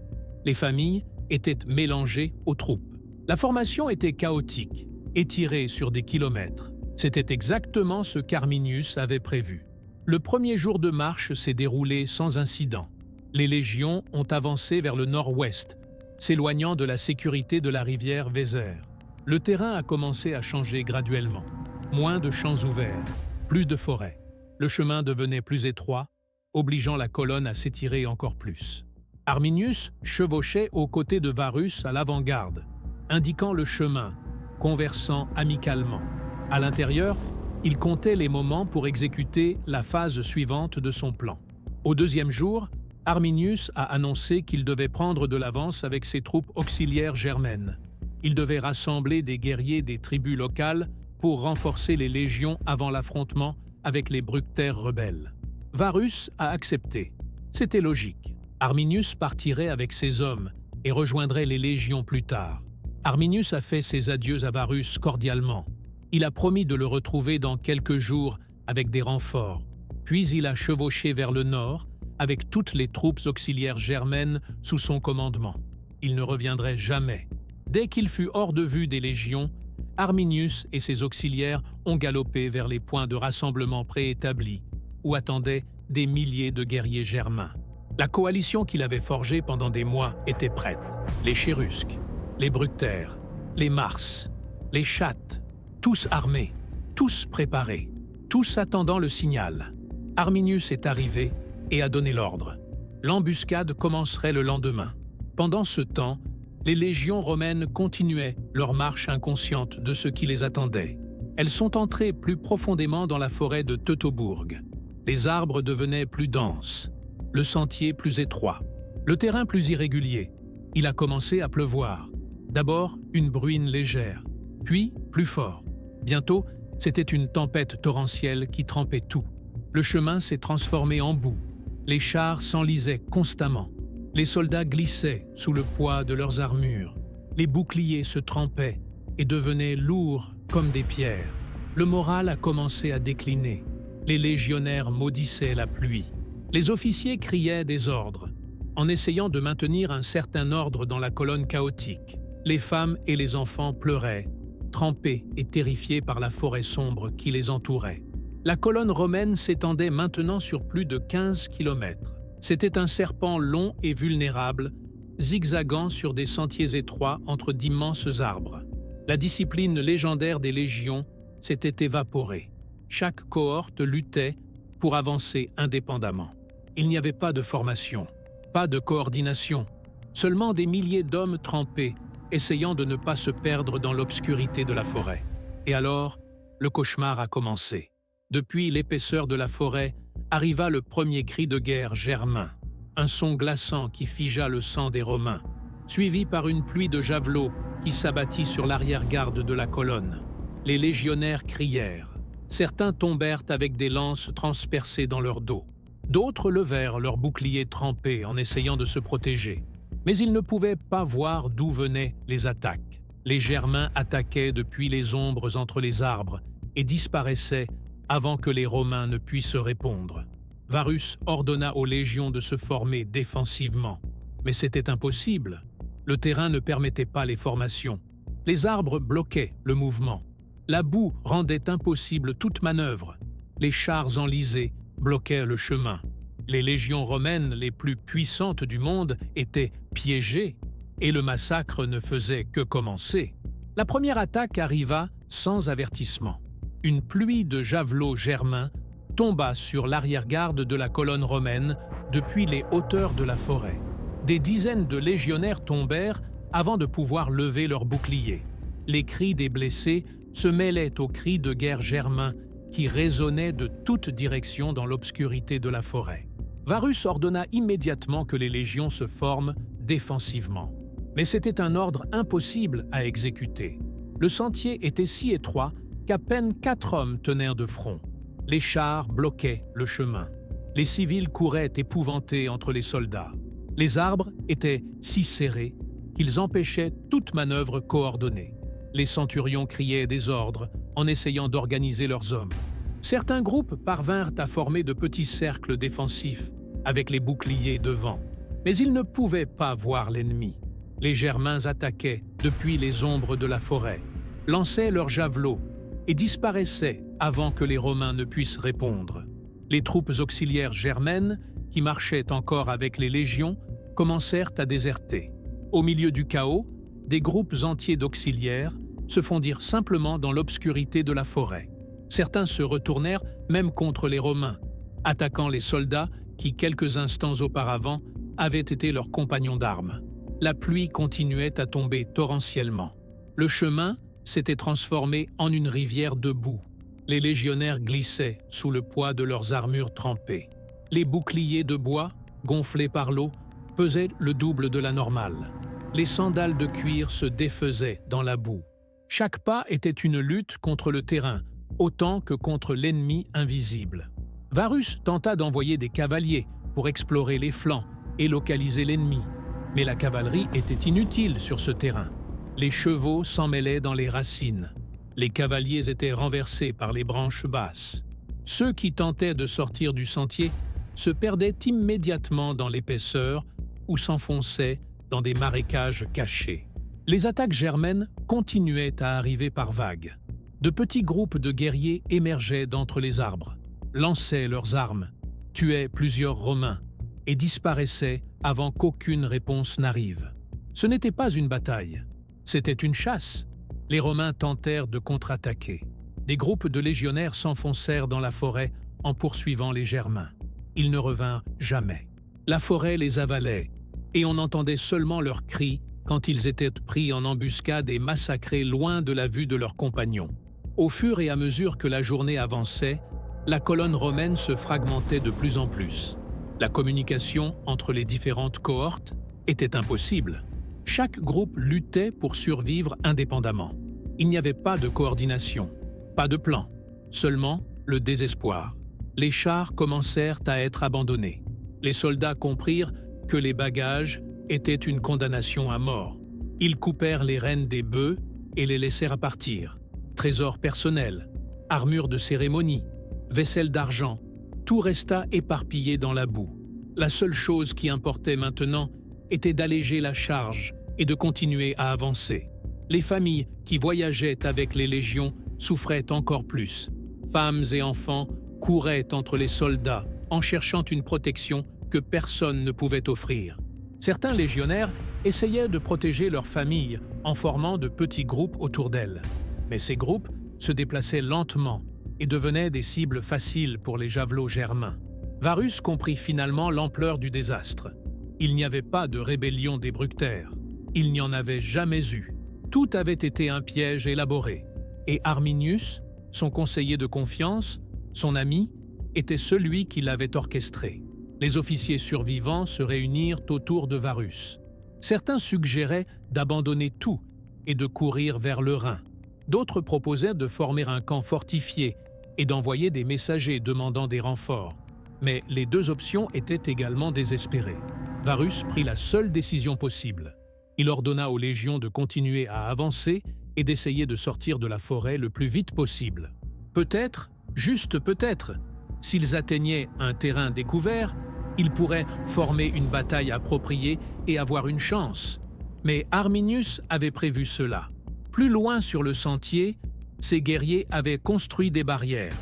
Les familles étaient mélangées aux troupes. La formation était chaotique, étirée sur des kilomètres. C'était exactement ce qu'Arminius avait prévu. Le premier jour de marche s'est déroulé sans incident. Les légions ont avancé vers le nord-ouest, s'éloignant de la sécurité de la rivière Vézère. Le terrain a commencé à changer graduellement. Moins de champs ouverts, plus de forêts. Le chemin devenait plus étroit, obligeant la colonne à s'étirer encore plus. Arminius chevauchait aux côtés de Varus à l'avant-garde, indiquant le chemin, conversant amicalement. À l'intérieur, Il comptait les moments pour exécuter la phase suivante de son plan. Au deuxième jour, Arminius a annoncé qu'il devait prendre de l'avance avec ses troupes auxiliaires germaines. Il devait rassembler des guerriers des tribus locales pour renforcer les légions avant l'affrontement avec les bructères rebelles. Varus a accepté. C'était logique. Arminius partirait avec ses hommes et rejoindrait les légions plus tard. Arminius a fait ses adieux à Varus cordialement. Il a promis de le retrouver dans quelques jours avec des renforts. Puis il a chevauché vers le nord avec toutes les troupes auxiliaires germaines sous son commandement. Il ne reviendrait jamais. Dès qu'il fut hors de vue des légions, Arminius et ses auxiliaires ont galopé vers les points de rassemblement préétablis, où attendaient des milliers de guerriers germains. La coalition qu'il avait forgée pendant des mois était prête. Les Chérusques, les Bructères, les Mars, les Chattes, tous armés, tous préparés, tous attendant le signal. Arminius est arrivé et a donné l'ordre. L'embuscade commencerait le lendemain. Pendant ce temps, les légions romaines continuaient leur marche inconsciente de ce qui les attendait. Elles sont entrées plus profondément dans la forêt de Teutobourg. Les arbres devenaient plus denses, le sentier plus étroit, le terrain plus irrégulier. Il a commencé à pleuvoir. D'abord, une bruine légère, puis plus fort. Bientôt, c'était une tempête torrentielle qui trempait tout. Le chemin s'est transformé en boue. Les chars s'enlisaient constamment. Les soldats glissaient sous le poids de leurs armures. Les boucliers se trempaient et devenaient lourds comme des pierres. Le moral a commencé à décliner. Les légionnaires maudissaient la pluie. Les officiers criaient des ordres, en essayant de maintenir un certain ordre dans la colonne chaotique. Les femmes et les enfants pleuraient, trempés et terrifiés par la forêt sombre qui les entourait. La colonne romaine s'étendait maintenant sur plus de 15 kilomètres. C'était un serpent long et vulnérable, zigzagant sur des sentiers étroits entre d'immenses arbres. La discipline légendaire des légions s'était évaporée. Chaque cohorte luttait pour avancer indépendamment. Il n'y avait pas de formation, pas de coordination, seulement des milliers d'hommes trempés, essayant de ne pas se perdre dans l'obscurité de la forêt. Et alors, le cauchemar a commencé. Depuis l'épaisseur de la forêt, arriva le premier cri de guerre germain, un son glaçant qui figea le sang des Romains, suivi par une pluie de javelots qui s'abattit sur l'arrière-garde de la colonne. Les légionnaires crièrent. Certains tombèrent avec des lances transpercées dans leur dos. D'autres levèrent leurs boucliers trempés en essayant de se protéger. Mais ils ne pouvaient pas voir d'où venaient les attaques. Les Germains attaquaient depuis les ombres entre les arbres et disparaissaient avant que les Romains ne puissent répondre. Varus ordonna aux légions de se former défensivement. Mais c'était impossible. Le terrain ne permettait pas les formations. Les arbres bloquaient le mouvement. La boue rendait impossible toute manœuvre. Les chars enlisés bloquaient le chemin. Les légions romaines les plus puissantes du monde étaient piégées et le massacre ne faisait que commencer. La première attaque arriva sans avertissement. Une pluie de javelots germains tomba sur l'arrière-garde de la colonne romaine depuis les hauteurs de la forêt. Des dizaines de légionnaires tombèrent avant de pouvoir lever leurs boucliers. Les cris des blessés se mêlaient aux cris de guerre germains qui résonnaient de toutes directions dans l'obscurité de la forêt. Varus ordonna immédiatement que les légions se forment défensivement. Mais c'était un ordre impossible à exécuter. Le sentier était si étroit qu'à peine 4 hommes tenèrent de front. Les chars bloquaient le chemin. Les civils couraient épouvantés entre les soldats. Les arbres étaient si serrés qu'ils empêchaient toute manœuvre coordonnée. Les centurions criaient des ordres en essayant d'organiser leurs hommes. Certains groupes parvinrent à former de petits cercles défensifs avec les boucliers devant. Mais ils ne pouvaient pas voir l'ennemi. Les Germains attaquaient depuis les ombres de la forêt, lançaient leurs javelots et disparaissaient avant que les Romains ne puissent répondre. Les troupes auxiliaires germaines, qui marchaient encore avec les légions, commencèrent à déserter. Au milieu du chaos, des groupes entiers d'auxiliaires se fondirent simplement dans l'obscurité de la forêt. Certains se retournèrent même contre les Romains, attaquant les soldats qui, quelques instants auparavant, avaient été leurs compagnons d'armes. La pluie continuait à tomber torrentiellement. Le chemin s'était transformé en une rivière de boue. Les légionnaires glissaient sous le poids de leurs armures trempées. Les boucliers de bois, gonflés par l'eau, pesaient le double de la normale. Les sandales de cuir se défaisaient dans la boue. Chaque pas était une lutte contre le terrain, autant que contre l'ennemi invisible. Varus tenta d'envoyer des cavaliers pour explorer les flancs et localiser l'ennemi. Mais la cavalerie était inutile sur ce terrain. Les chevaux s'emmêlaient dans les racines. Les cavaliers étaient renversés par les branches basses. Ceux qui tentaient de sortir du sentier se perdaient immédiatement dans l'épaisseur ou s'enfonçaient dans des marécages cachés. Les attaques germaines continuaient à arriver par vagues. De petits groupes de guerriers émergeaient d'entre les arbres, lançaient leurs armes, tuaient plusieurs Romains et disparaissaient avant qu'aucune réponse n'arrive. Ce n'était pas une bataille, c'était une chasse. Les Romains tentèrent de contre-attaquer. Des groupes de légionnaires s'enfoncèrent dans la forêt en poursuivant les Germains. Ils ne revinrent jamais. La forêt les avalait, et on entendait seulement leurs cris quand ils étaient pris en embuscade et massacrés loin de la vue de leurs compagnons. Au fur et à mesure que la journée avançait, la colonne romaine se fragmentait de plus en plus. La communication entre les différentes cohortes était impossible. Chaque groupe luttait pour survivre indépendamment. Il n'y avait pas de coordination, pas de plan, seulement le désespoir. Les chars commencèrent à être abandonnés. Les soldats comprirent que les bagages étaient une condamnation à mort. Ils coupèrent les rênes des bœufs et les laissèrent partir. Trésors personnels, armures de cérémonie, vaisselle d'argent, tout resta éparpillé dans la boue. La seule chose qui importait maintenant était d'alléger la charge et de continuer à avancer. Les familles qui voyageaient avec les légions souffraient encore plus. Femmes et enfants couraient entre les soldats en cherchant une protection que personne ne pouvait offrir. Certains légionnaires essayaient de protéger leurs familles en formant de petits groupes autour d'elles. Mais ces groupes se déplaçaient lentement et devenaient des cibles faciles pour les javelots germains. Varus comprit finalement l'ampleur du désastre. Il n'y avait pas de rébellion des Bructères. Il n'y en avait jamais eu. Tout avait été un piège élaboré. Et Arminius, son conseiller de confiance, son ami, était celui qui l'avait orchestré. Les officiers survivants se réunirent autour de Varus. Certains suggéraient d'abandonner tout et de courir vers le Rhin. D'autres proposaient de former un camp fortifié et d'envoyer des messagers demandant des renforts. Mais les deux options étaient également désespérées. Varus prit la seule décision possible. Il ordonna aux légions de continuer à avancer et d'essayer de sortir de la forêt le plus vite possible. Peut-être, juste peut-être, s'ils atteignaient un terrain découvert, ils pourraient former une bataille appropriée et avoir une chance. Mais Arminius avait prévu cela. Plus loin sur le sentier, ces guerriers avaient construit des barrières.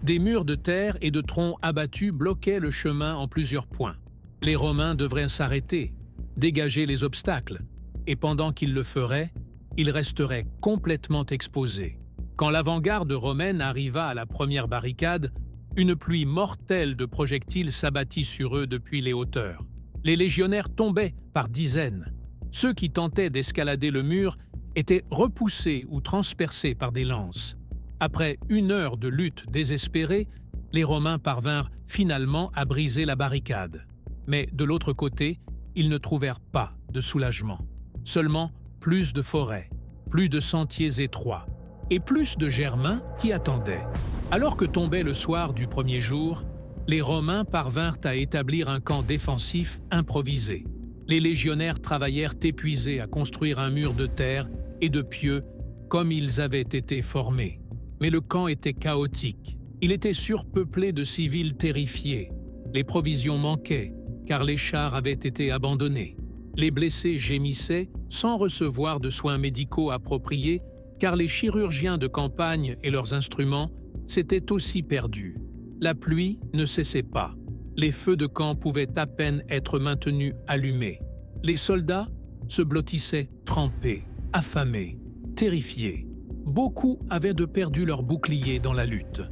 Des murs de terre et de troncs abattus bloquaient le chemin en plusieurs points. Les Romains devraient s'arrêter, dégager les obstacles, et pendant qu'ils le feraient, ils resteraient complètement exposés. Quand l'avant-garde romaine arriva à la première barricade, une pluie mortelle de projectiles s'abattit sur eux depuis les hauteurs. Les légionnaires tombaient par dizaines. Ceux qui tentaient d'escalader le mur étaient repoussés ou transpercés par des lances. Après 1 heure de lutte désespérée, les Romains parvinrent finalement à briser la barricade. Mais de l'autre côté, ils ne trouvèrent pas de soulagement. Seulement plus de forêts, plus de sentiers étroits et plus de Germains qui attendaient. Alors que tombait le soir du premier jour, les Romains parvinrent à établir un camp défensif improvisé. Les légionnaires travaillèrent épuisés à construire un mur de terre et de pieux comme ils avaient été formés. Mais le camp était chaotique. Il était surpeuplé de civils terrifiés. Les provisions manquaient, car les chars avaient été abandonnés. Les blessés gémissaient sans recevoir de soins médicaux appropriés, car les chirurgiens de campagne et leurs instruments s'étaient aussi perdus. La pluie ne cessait pas. Les feux de camp pouvaient à peine être maintenus allumés. Les soldats se blottissaient trempés, affamés, terrifiés. Beaucoup avaient perdu leurs boucliers dans la lutte.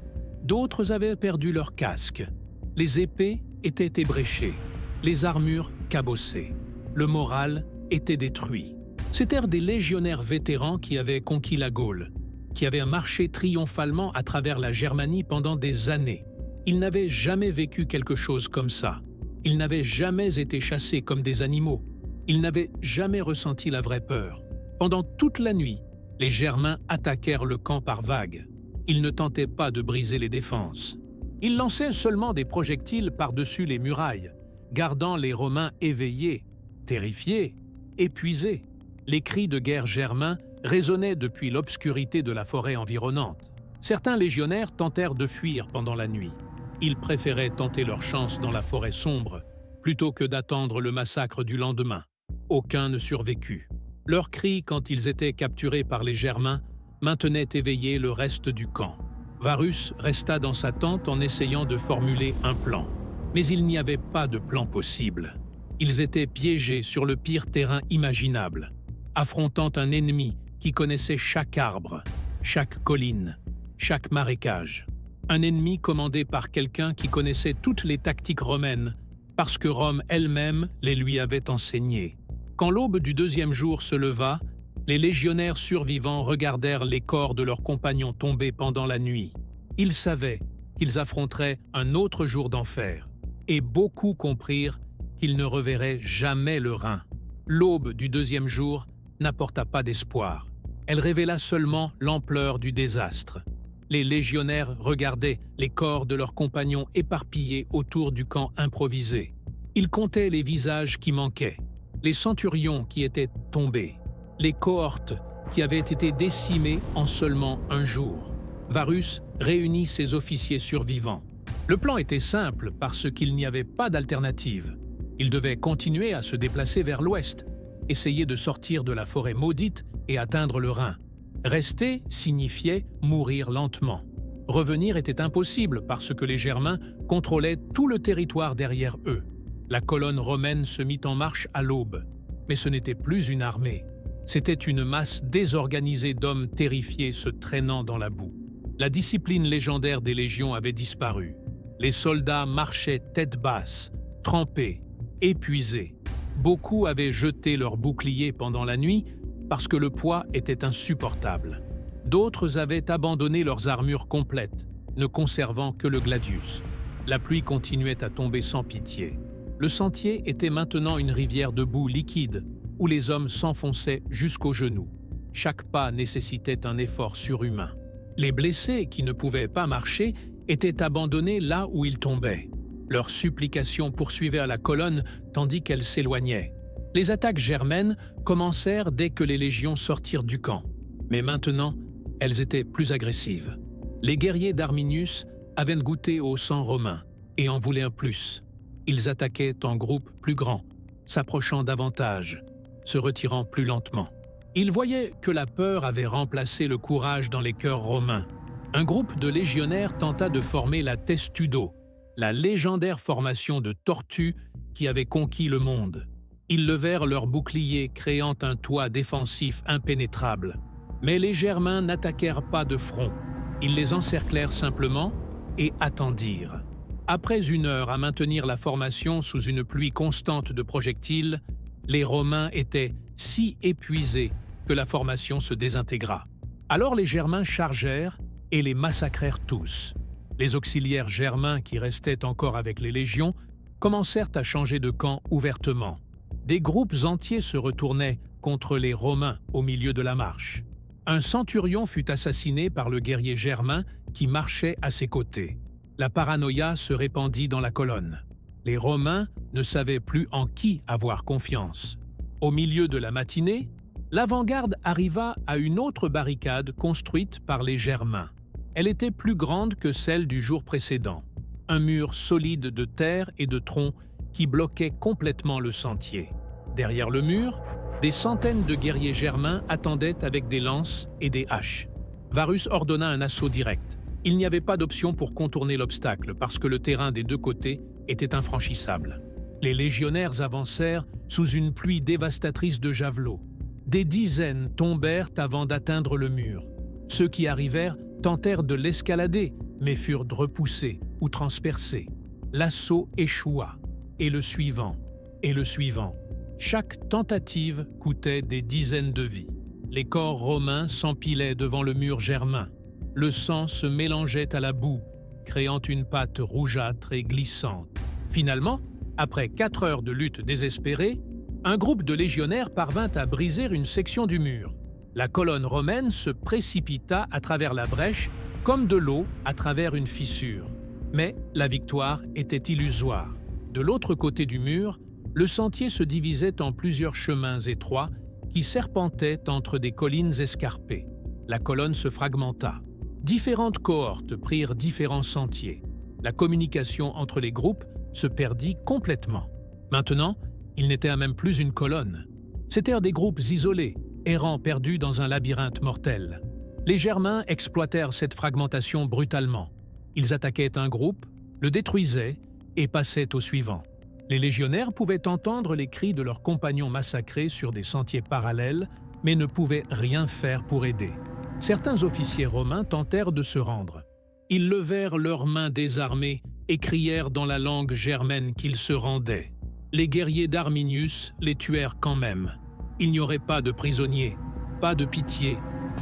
D'autres avaient perdu leurs casques. Les épées étaient ébréchées, les armures cabossées. Le moral était détruit. C'étaient des légionnaires vétérans qui avaient conquis la Gaule. qui avait marché triomphalement à travers la Germanie pendant des années. Ils n'avaient jamais vécu quelque chose comme ça. Ils n'avaient jamais été chassés comme des animaux. Ils n'avaient jamais ressenti la vraie peur. Pendant toute la nuit, les Germains attaquèrent le camp par vagues. Ils ne tentaient pas de briser les défenses. Ils lançaient seulement des projectiles par-dessus les murailles, gardant les Romains éveillés, terrifiés, épuisés. Les cris de guerre germains résonnaient depuis l'obscurité de la forêt environnante. Certains légionnaires tentèrent de fuir pendant la nuit. Ils préféraient tenter leur chance dans la forêt sombre, plutôt que d'attendre le massacre du lendemain. Aucun ne survécut. Leurs cris, quand ils étaient capturés par les Germains, maintenaient éveillé le reste du camp. Varus resta dans sa tente en essayant de formuler un plan. Mais il n'y avait pas de plan possible. Ils étaient piégés sur le pire terrain imaginable, affrontant un ennemi qui connaissait chaque arbre, chaque colline, chaque marécage. Un ennemi commandé par quelqu'un qui connaissait toutes les tactiques romaines, parce que Rome elle-même les lui avait enseignées. Quand l'aube du deuxième jour se leva, les légionnaires survivants regardèrent les corps de leurs compagnons tombés pendant la nuit. Ils savaient qu'ils affronteraient un autre jour d'enfer, et beaucoup comprirent qu'ils ne reverraient jamais le Rhin. L'aube du deuxième jour n'apporta pas d'espoir. Elle révéla seulement l'ampleur du désastre. Les légionnaires regardaient les corps de leurs compagnons éparpillés autour du camp improvisé. Ils comptaient les visages qui manquaient, les centurions qui étaient tombés, les cohortes qui avaient été décimées en seulement un jour. Varus réunit ses officiers survivants. Le plan était simple parce qu'il n'y avait pas d'alternative. Ils devaient continuer à se déplacer vers l'ouest, essayer de sortir de la forêt maudite et atteindre le Rhin. Rester signifiait mourir lentement. Revenir était impossible parce que les Germains contrôlaient tout le territoire derrière eux. La colonne romaine se mit en marche à l'aube. Mais ce n'était plus une armée. C'était une masse désorganisée d'hommes terrifiés se traînant dans la boue. La discipline légendaire des légions avait disparu. Les soldats marchaient tête basse, trempés, épuisés. Beaucoup avaient jeté leurs boucliers pendant la nuit parce que le poids était insupportable. D'autres avaient abandonné leurs armures complètes, ne conservant que le gladius. La pluie continuait à tomber sans pitié. Le sentier était maintenant une rivière de boue liquide où les hommes s'enfonçaient jusqu'aux genoux. Chaque pas nécessitait un effort surhumain. Les blessés qui ne pouvaient pas marcher étaient abandonnés là où ils tombaient. Leurs supplications poursuivaient la colonne tandis qu'elle s'éloignait. Les attaques germaines commencèrent dès que les légions sortirent du camp. Mais maintenant, elles étaient plus agressives. Les guerriers d'Arminius avaient goûté au sang romain et en voulaient un plus. Ils attaquaient en groupes plus grands, s'approchant davantage, se retirant plus lentement. Ils voyaient que la peur avait remplacé le courage dans les cœurs romains. Un groupe de légionnaires tenta de former la Testudo, la légendaire formation de tortues qui avait conquis le monde. Ils levèrent leurs boucliers, créant un toit défensif impénétrable. Mais les Germains n'attaquèrent pas de front. Ils les encerclèrent simplement et attendirent. Après 1 heure à maintenir la formation sous une pluie constante de projectiles, les Romains étaient si épuisés que la formation se désintégra. Alors les Germains chargèrent et les massacrèrent tous. Les auxiliaires germains qui restaient encore avec les légions commencèrent à changer de camp ouvertement. Des groupes entiers se retournaient contre les Romains au milieu de la marche. Un centurion fut assassiné par le guerrier germain qui marchait à ses côtés. La paranoïa se répandit dans la colonne. Les Romains ne savaient plus en qui avoir confiance. Au milieu de la matinée, l'avant-garde arriva à une autre barricade construite par les Germains. Elle était plus grande que celle du jour précédent. Un mur solide de terre et de troncs qui bloquait complètement le sentier. Derrière le mur, des centaines de guerriers germains attendaient avec des lances et des haches. Varus ordonna un assaut direct. Il n'y avait pas d'option pour contourner l'obstacle parce que le terrain des deux côtés était infranchissable. Les légionnaires avancèrent sous une pluie dévastatrice de javelots. Des dizaines tombèrent avant d'atteindre le mur. Ceux qui arrivèrent tentèrent de l'escalader, mais furent repoussés ou transpercés. L'assaut échoua, et le suivant, et le suivant. Chaque tentative coûtait des dizaines de vies. les corps romains s'empilaient devant le mur germain. Le sang se mélangeait à la boue, créant une pâte rougeâtre et glissante. Finalement, après 4 heures de lutte désespérée, un groupe de légionnaires parvint à briser une section du mur. La colonne romaine se précipita à travers la brèche comme de l'eau à travers une fissure. Mais la victoire était illusoire. De l'autre côté du mur, le sentier se divisait en plusieurs chemins étroits qui serpentaient entre des collines escarpées. La colonne se fragmenta. Différentes cohortes prirent différents sentiers. La communication entre les groupes se perdit complètement. Maintenant, il n'était même plus une colonne. C'étaient des groupes isolés, errant perdus dans un labyrinthe mortel. Les Germains exploitèrent cette fragmentation brutalement. Ils attaquaient un groupe, le détruisaient et passaient au suivant. Les légionnaires pouvaient entendre les cris de leurs compagnons massacrés sur des sentiers parallèles, mais ne pouvaient rien faire pour aider. Certains officiers romains tentèrent de se rendre. Ils levèrent leurs mains désarmées et crièrent dans la langue germaine qu'ils se rendaient. Les guerriers d'Arminius les tuèrent quand même. Il n'y aurait pas de prisonniers, pas de pitié.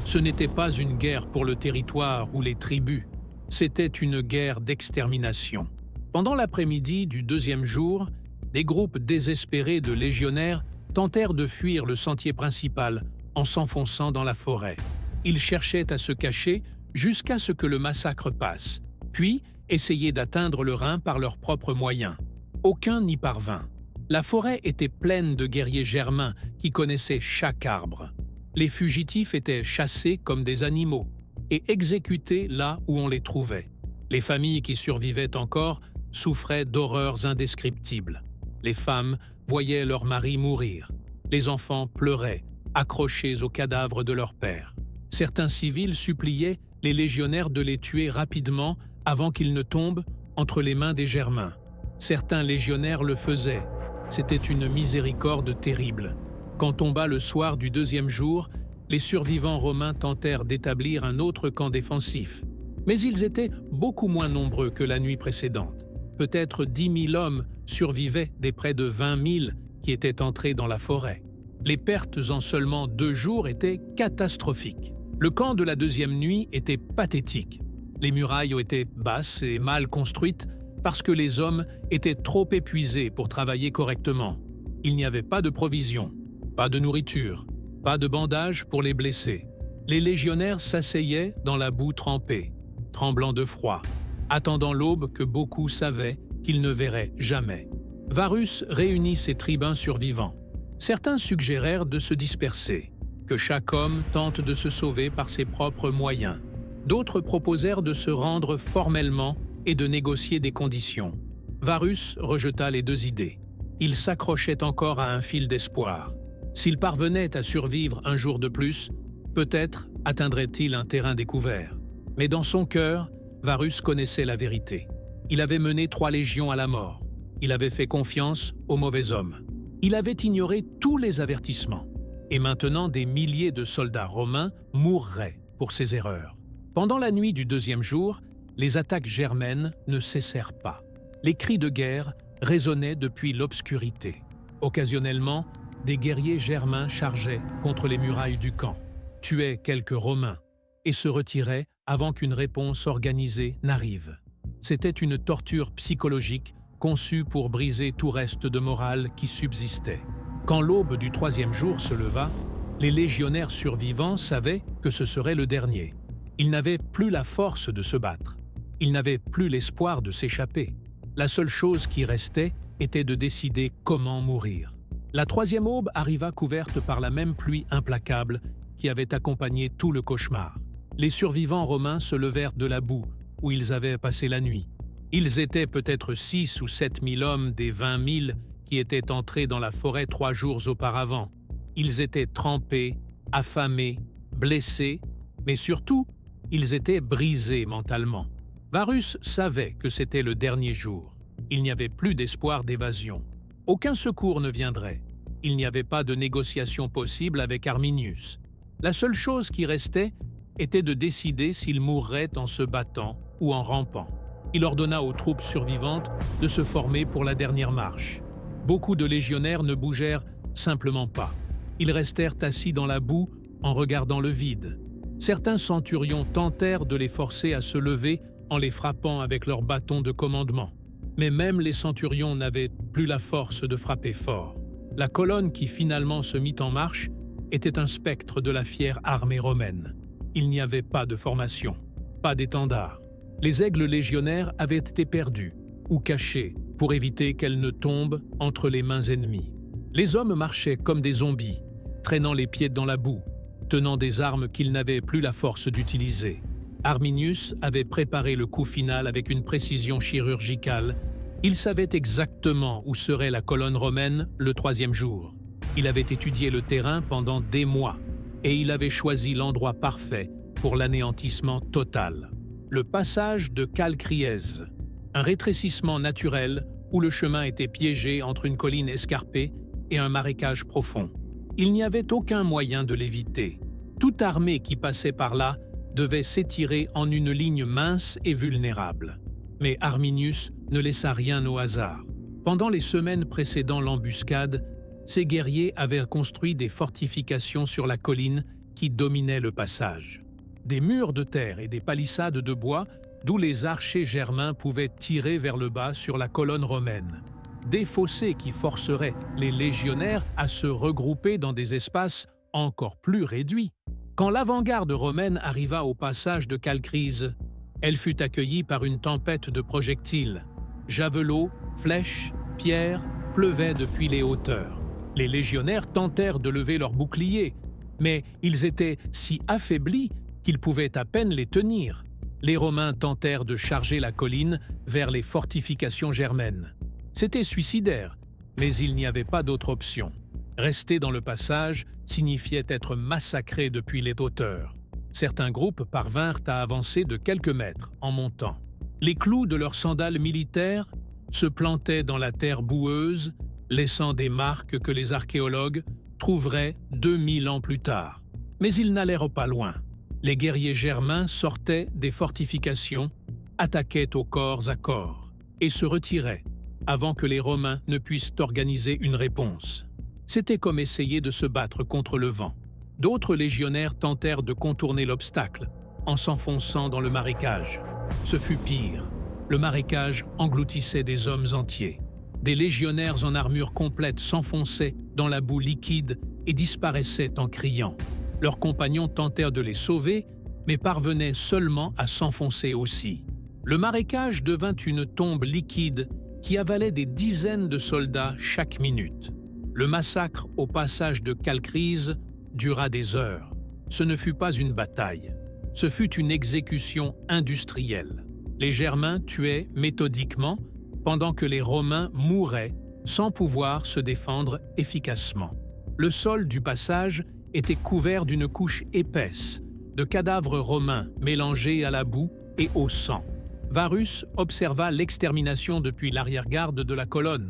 Ce n'était pas une guerre pour le territoire ou les tribus. C'était une guerre d'extermination. Pendant l'après-midi du 2e jour, des groupes désespérés de légionnaires tentèrent de fuir le sentier principal en s'enfonçant dans la forêt. Ils cherchaient à se cacher jusqu'à ce que le massacre passe, puis essayaient d'atteindre le Rhin par leurs propres moyens. Aucun n'y parvint. La forêt était pleine de guerriers germains qui connaissaient chaque arbre. Les fugitifs étaient chassés comme des animaux et exécutés là où on les trouvait. Les familles qui survivaient encore souffraient d'horreurs indescriptibles. Les femmes voyaient leurs maris mourir. Les enfants pleuraient, accrochés aux cadavres de leurs pères. Certains civils suppliaient les légionnaires de les tuer rapidement avant qu'ils ne tombent entre les mains des Germains. Certains légionnaires le faisaient. C'était une miséricorde terrible. Quand tomba le soir du 2e jour, les survivants romains tentèrent d'établir un autre camp défensif. Mais ils étaient beaucoup moins nombreux que la nuit précédente. Peut-être 10 000 hommes survivaient des près de 20 000 qui étaient entrés dans la forêt. Les pertes en seulement 2 jours étaient catastrophiques. Le camp de la 2e nuit était pathétique. Les murailles étaient basses et mal construites parce que les hommes étaient trop épuisés pour travailler correctement. Il n'y avait pas de provisions, pas de nourriture, pas de bandages pour les blessés. Les légionnaires s'asseyaient dans la boue trempée, tremblant de froid, attendant l'aube que beaucoup savaient qu'ils ne verraient jamais. Varus réunit ses tribuns survivants. Certains suggérèrent de se disperser, que chaque homme tente de se sauver par ses propres moyens. D'autres proposèrent de se rendre formellement et de négocier des conditions. Varus rejeta les 2 idées. Il s'accrochait encore à un fil d'espoir. S'il parvenait à survivre un jour de plus, peut-être atteindrait-il un terrain découvert. Mais dans son cœur, Varus connaissait la vérité. Il avait mené 3 légions à la mort. Il avait fait confiance aux mauvais hommes. Il avait ignoré tous les avertissements. Et maintenant, des milliers de soldats romains mourraient pour ces erreurs. Pendant la nuit du 2e jour, les attaques germaines ne cessèrent pas. Les cris de guerre résonnaient depuis l'obscurité. Occasionnellement, des guerriers germains chargeaient contre les murailles du camp, tuaient quelques Romains et se retiraient avant qu'une réponse organisée n'arrive. C'était une torture psychologique conçue pour briser tout reste de morale qui subsistait. Quand l'aube du 3e jour se leva, les légionnaires survivants savaient que ce serait le dernier. Ils n'avaient plus la force de se battre. Ils n'avaient plus l'espoir de s'échapper. La seule chose qui restait était de décider comment mourir. La 3e aube arriva couverte par la même pluie implacable qui avait accompagné tout le cauchemar. Les survivants romains se levèrent de la boue où ils avaient passé la nuit. Ils étaient peut-être 6 ou 7 000 hommes des 20 000 qui étaient entrés dans la forêt 3 jours auparavant. Ils étaient trempés, affamés, blessés, mais surtout, ils étaient brisés mentalement. Varus savait que c'était le dernier jour. Il n'y avait plus d'espoir d'évasion. Aucun secours ne viendrait. Il n'y avait pas de négociation possible avec Arminius. La seule chose qui restait était de décider s'il mourrait en se battant ou en rampant. Il ordonna aux troupes survivantes de se former pour la dernière marche. Beaucoup de légionnaires ne bougèrent simplement pas. Ils restèrent assis dans la boue en regardant le vide. Certains centurions tentèrent de les forcer à se lever en les frappant avec leurs bâtons de commandement. Mais même les centurions n'avaient plus la force de frapper fort. La colonne qui finalement se mit en marche était un spectre de la fière armée romaine. Il n'y avait pas de formation, pas d'étendard. Les aigles légionnaires avaient été perdus ou cachés pour éviter qu'elles ne tombent entre les mains ennemies. Les hommes marchaient comme des zombies, traînant les pieds dans la boue, tenant des armes qu'ils n'avaient plus la force d'utiliser. Arminius avait préparé le coup final avec une précision chirurgicale. Il savait exactement où serait la colonne romaine le troisième jour. Il avait étudié le terrain pendant des mois et il avait choisi l'endroit parfait pour l'anéantissement total. Le passage de Calcrièse, un rétrécissement naturel où le chemin était piégé entre une colline escarpée et un marécage profond. Il n'y avait aucun moyen de l'éviter. Toute armée qui passait par là devait s'étirer en une ligne mince et vulnérable. Mais Arminius ne laissa rien au hasard. Pendant les semaines précédant l'embuscade, ses guerriers avaient construit des fortifications sur la colline qui dominait le passage. Des murs de terre et des palissades de bois d'où les archers germains pouvaient tirer vers le bas sur la colonne romaine. Des fossés qui forceraient les légionnaires à se regrouper dans des espaces encore plus réduits. Quand l'avant-garde romaine arriva au passage de Calcrise, elle fut accueillie par une tempête de projectiles. Javelots, flèches, pierres pleuvaient depuis les hauteurs. Les légionnaires tentèrent de lever leurs boucliers, mais ils étaient si affaiblis qu'ils pouvaient à peine les tenir. Les Romains tentèrent de charger la colline vers les fortifications germaines. C'était suicidaire, mais il n'y avait pas d'autre option. Rester dans le passage signifiait être massacré depuis les hauteurs. Certains groupes parvinrent à avancer de quelques mètres en montant. Les clous de leurs sandales militaires se plantaient dans la terre boueuse, laissant des marques que les archéologues trouveraient 2000 ans plus tard. Mais ils n'allèrent pas loin. Les guerriers germains sortaient des fortifications, attaquaient au corps à corps et se retiraient avant que les Romains ne puissent organiser une réponse. C'était comme essayer de se battre contre le vent. D'autres légionnaires tentèrent de contourner l'obstacle en s'enfonçant dans le marécage. Ce fut pire. Le marécage engloutissait des hommes entiers. Des légionnaires en armure complète s'enfonçaient dans la boue liquide et disparaissaient en criant. Leurs compagnons tentèrent de les sauver, mais parvenaient seulement à s'enfoncer aussi. Le marécage devint une tombe liquide qui avalait des dizaines de soldats chaque minute. Le massacre au passage de Calcrise dura des heures. Ce ne fut pas une bataille. Ce fut une exécution industrielle. Les Germains tuaient méthodiquement, pendant que les Romains mouraient sans pouvoir se défendre efficacement. Le sol du passage était couvert d'une couche épaisse de cadavres romains mélangés à la boue et au sang. Varus observa l'extermination depuis l'arrière-garde de la colonne.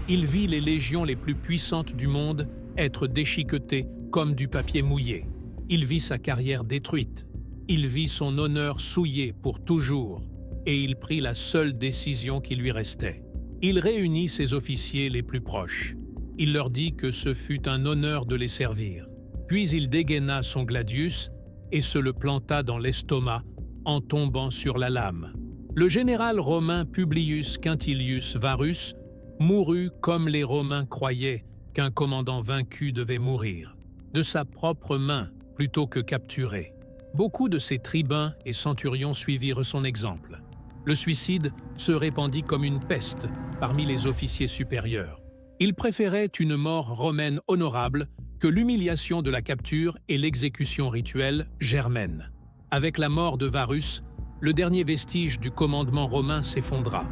Il vit les légions les plus puissantes du monde être déchiquetées comme du papier mouillé. Il vit sa carrière détruite. Il vit son honneur souillé pour toujours. Et il prit la seule décision qui lui restait. Il réunit ses officiers les plus proches. Il leur dit que ce fut un honneur de les servir. Puis il dégaina son gladius et se le planta dans l'estomac en tombant sur la lame. Le général romain Publius Quintilius Varus mourut comme les Romains croyaient qu'un commandant vaincu devait mourir, de sa propre main plutôt que capturé. Beaucoup de ses tribuns et centurions suivirent son exemple. Le suicide se répandit comme une peste parmi les officiers supérieurs. Ils préféraient une mort romaine honorable que l'humiliation de la capture et l'exécution rituelle germaine. Avec la mort de Varus, le dernier vestige du commandement romain s'effondra.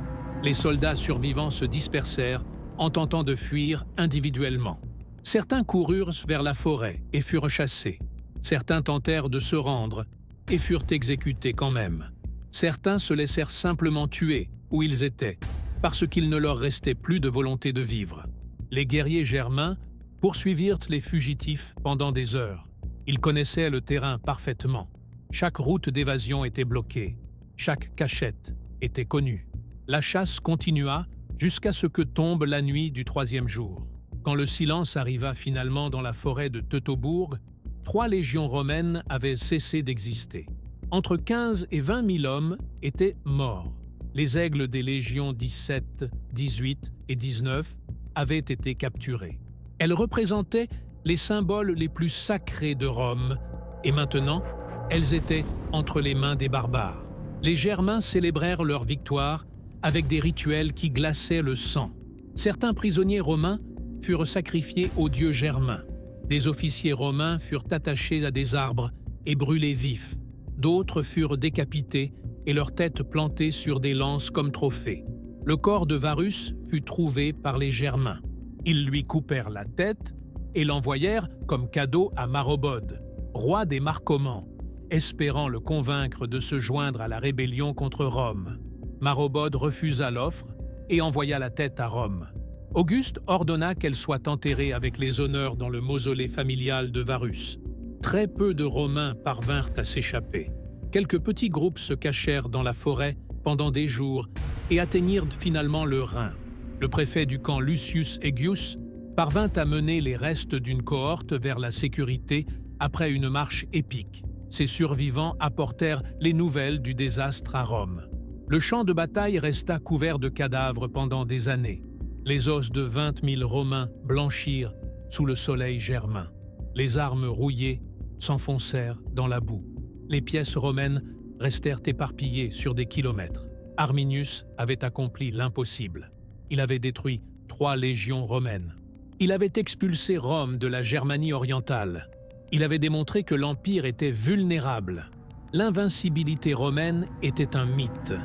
Les soldats survivants se dispersèrent en tentant de fuir individuellement. Certains coururent vers la forêt et furent chassés. Certains tentèrent de se rendre et furent exécutés quand même. Certains se laissèrent simplement tuer où ils étaient, parce qu'il ne leur restait plus de volonté de vivre. Les guerriers germains poursuivirent les fugitifs pendant des heures. Ils connaissaient le terrain parfaitement. Chaque route d'évasion était bloquée. Chaque cachette était connue. La chasse continua jusqu'à ce que tombe la nuit du troisième jour. Quand le silence arriva finalement dans la forêt de Teutobourg, 3 légions romaines avaient cessé d'exister. Entre 15 et 20 000 hommes étaient morts. Les aigles des légions 17, 18 et 19 avaient été capturés. Elles représentaient les symboles les plus sacrés de Rome, et maintenant, elles étaient entre les mains des barbares. Les Germains célébrèrent leur victoire avec des rituels qui glaçaient le sang. Certains prisonniers romains furent sacrifiés aux dieux germains. Des officiers romains furent attachés à des arbres et brûlés vifs. D'autres furent décapités et leurs têtes plantées sur des lances comme trophées. Le corps de Varus fut trouvé par les Germains. Ils lui coupèrent la tête et l'envoyèrent comme cadeau à Marobode, roi des Marcomans, espérant le convaincre de se joindre à la rébellion contre Rome. Marobode refusa l'offre et envoya la tête à Rome. Auguste ordonna qu'elle soit enterrée avec les honneurs dans le mausolée familial de Varus. Très peu de Romains parvinrent à s'échapper. Quelques petits groupes se cachèrent dans la forêt pendant des jours et atteignirent finalement le Rhin. Le préfet du camp Lucius Aegius parvint à mener les restes d'une cohorte vers la sécurité après une marche épique. Ces survivants apportèrent les nouvelles du désastre à Rome. Le champ de bataille resta couvert de cadavres pendant des années. Les os de 20 000 Romains blanchirent sous le soleil germain. Les armes rouillées s'enfoncèrent dans la boue. Les pièces romaines restèrent éparpillées sur des kilomètres. Arminius avait accompli l'impossible. Il avait détruit 3 légions romaines. Il avait expulsé Rome de la Germanie orientale. Il avait démontré que l'Empire était vulnérable. L'invincibilité romaine était un mythe.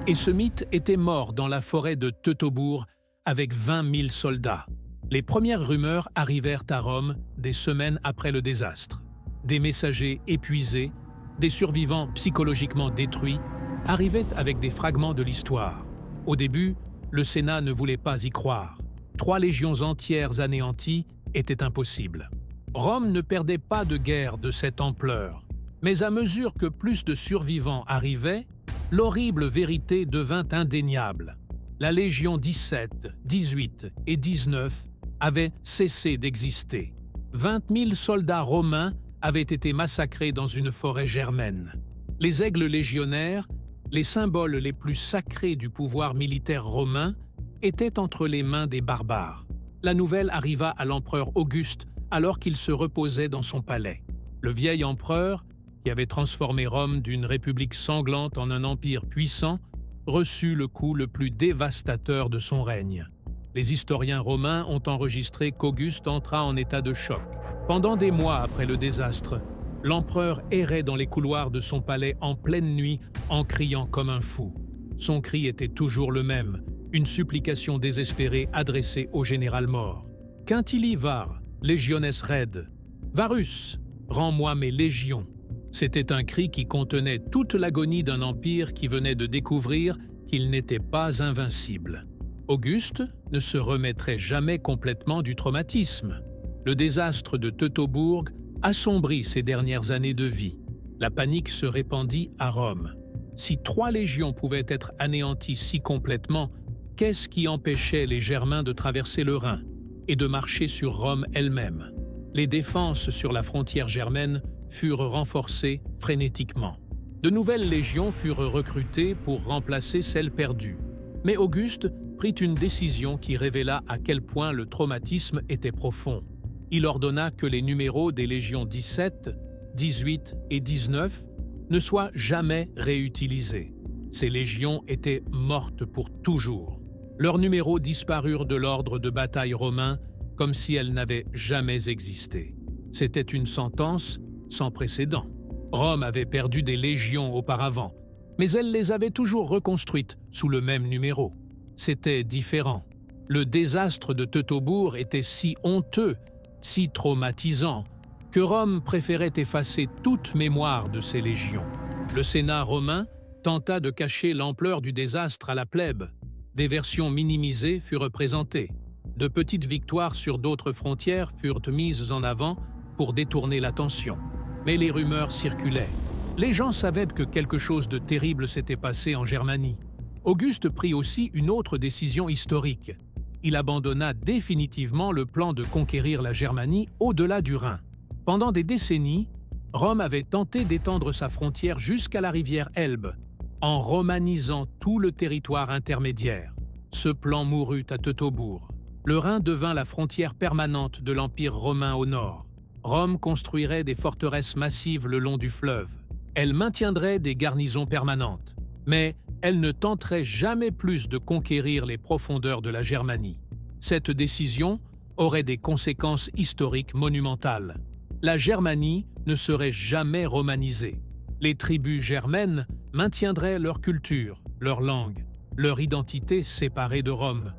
Et ce mythe était mort dans la forêt de Teutobourg avec 20 000 soldats. Les premières rumeurs arrivèrent à Rome des semaines après le désastre. Des messagers épuisés, des survivants psychologiquement détruits, arrivaient avec des fragments de l'histoire. Au début, le Sénat ne voulait pas y croire. 3 légions entières anéanties était impossible. Rome ne perdait pas de guerre de cette ampleur. Mais à mesure que plus de survivants arrivaient, l'horrible vérité devint indéniable. La légion 17, 18 et 19 avaient cessé d'exister. 20 000 soldats romains avaient été massacrés dans une forêt germaine. Les aigles légionnaires, les symboles les plus sacrés du pouvoir militaire romain, étaient entre les mains des barbares. La nouvelle arriva à l'empereur Auguste alors qu'il se reposait dans son palais. Le vieil empereur, qui avait transformé Rome d'une république sanglante en un empire puissant, reçut le coup le plus dévastateur de son règne. Les historiens romains ont enregistré qu'Auguste entra en état de choc. Pendant des mois après le désastre, l'empereur errait dans les couloirs de son palais en pleine nuit en criant comme un fou. Son cri était toujours le même, une supplication désespérée adressée au général mort. Quintili var, legiones red. Varus, rends-moi mes légions. C'était un cri qui contenait toute l'agonie d'un empire qui venait de découvrir qu'il n'était pas invincible. Auguste ne se remettrait jamais complètement du traumatisme. Le désastre de Teutobourg assombrit ses dernières années de vie. La panique se répandit à Rome. Si 3 légions pouvaient être anéanties si complètement, qu'est-ce qui empêchait les Germains de traverser le Rhin et de marcher sur Rome elle-même? Les défenses sur la frontière germaine furent renforcées frénétiquement. De nouvelles légions furent recrutées pour remplacer celles perdues. Mais Auguste prit une décision qui révéla à quel point le traumatisme était profond. Il ordonna que les numéros des légions 17, 18 et 19 ne soient jamais réutilisés. Ces légions étaient mortes pour toujours. Leurs numéros disparurent de l'ordre de bataille romain comme si elles n'avaient jamais existé. C'était une sentence sans précédent. Rome avait perdu des légions auparavant, mais elle les avait toujours reconstruites sous le même numéro. C'était différent. Le désastre de Teutobourg était si honteux, si traumatisant, que Rome préférait effacer toute mémoire de ces légions. Le Sénat romain tenta de cacher l'ampleur du désastre à la plèbe. Des versions minimisées furent présentées. De petites victoires sur d'autres frontières furent mises en avant pour détourner l'attention. Mais les rumeurs circulaient. Les gens savaient que quelque chose de terrible s'était passé en Germanie. Auguste prit aussi une autre décision historique. Il abandonna définitivement le plan de conquérir la Germanie au-delà du Rhin. Pendant des décennies, Rome avait tenté d'étendre sa frontière jusqu'à la rivière Elbe, en romanisant tout le territoire intermédiaire. Ce plan mourut à Teutobourg. Le Rhin devint la frontière permanente de l'Empire romain au nord. Rome construirait des forteresses massives le long du fleuve. Elle maintiendrait des garnisons permanentes, mais elle ne tenterait jamais plus de conquérir les profondeurs de la Germanie. Cette décision aurait des conséquences historiques monumentales. La Germanie ne serait jamais romanisée. Les tribus germaines maintiendraient leur culture, leur langue, leur identité séparée de Rome.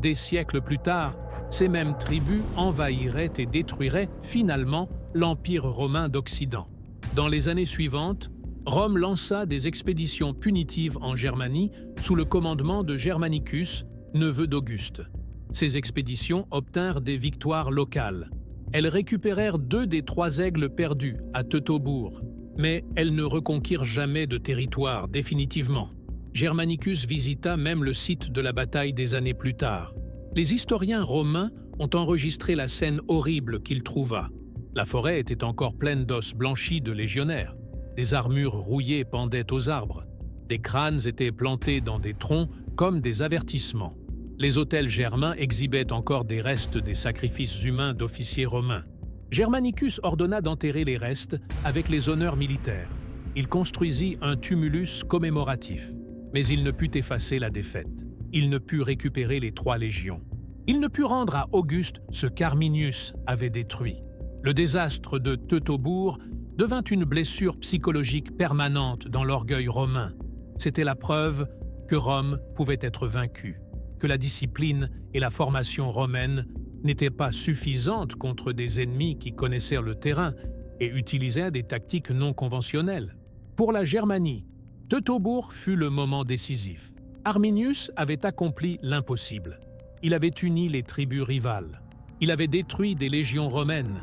Des siècles plus tard, ces mêmes tribus envahiraient et détruiraient finalement l'Empire romain d'Occident. Dans les années suivantes, Rome lança des expéditions punitives en Germanie sous le commandement de Germanicus, neveu d'Auguste. Ces expéditions obtinrent des victoires locales. Elles récupérèrent 2 des 3 aigles perdus à Teutobourg, mais elles ne reconquirent jamais de territoire définitivement. Germanicus visita même le site de la bataille des années plus tard. Les historiens romains ont enregistré la scène horrible qu'il trouva. La forêt était encore pleine d'os blanchis de légionnaires. Des armures rouillées pendaient aux arbres. Des crânes étaient plantés dans des troncs comme des avertissements. Les autels germains exhibaient encore des restes des sacrifices humains d'officiers romains. Germanicus ordonna d'enterrer les restes avec les honneurs militaires. Il construisit un tumulus commémoratif, mais il ne put effacer la défaite. Il ne put récupérer les 3 légions. Il ne put rendre à Auguste ce qu'Arminius avait détruit. Le désastre de Teutobourg devint une blessure psychologique permanente dans l'orgueil romain. C'était la preuve que Rome pouvait être vaincue, que la discipline et la formation romaine n'étaient pas suffisantes contre des ennemis qui connaissaient le terrain et utilisaient des tactiques non conventionnelles. Pour la Germanie, Teutobourg fut le moment décisif. Arminius avait accompli l'impossible. Il avait uni les tribus rivales. Il avait détruit des légions romaines.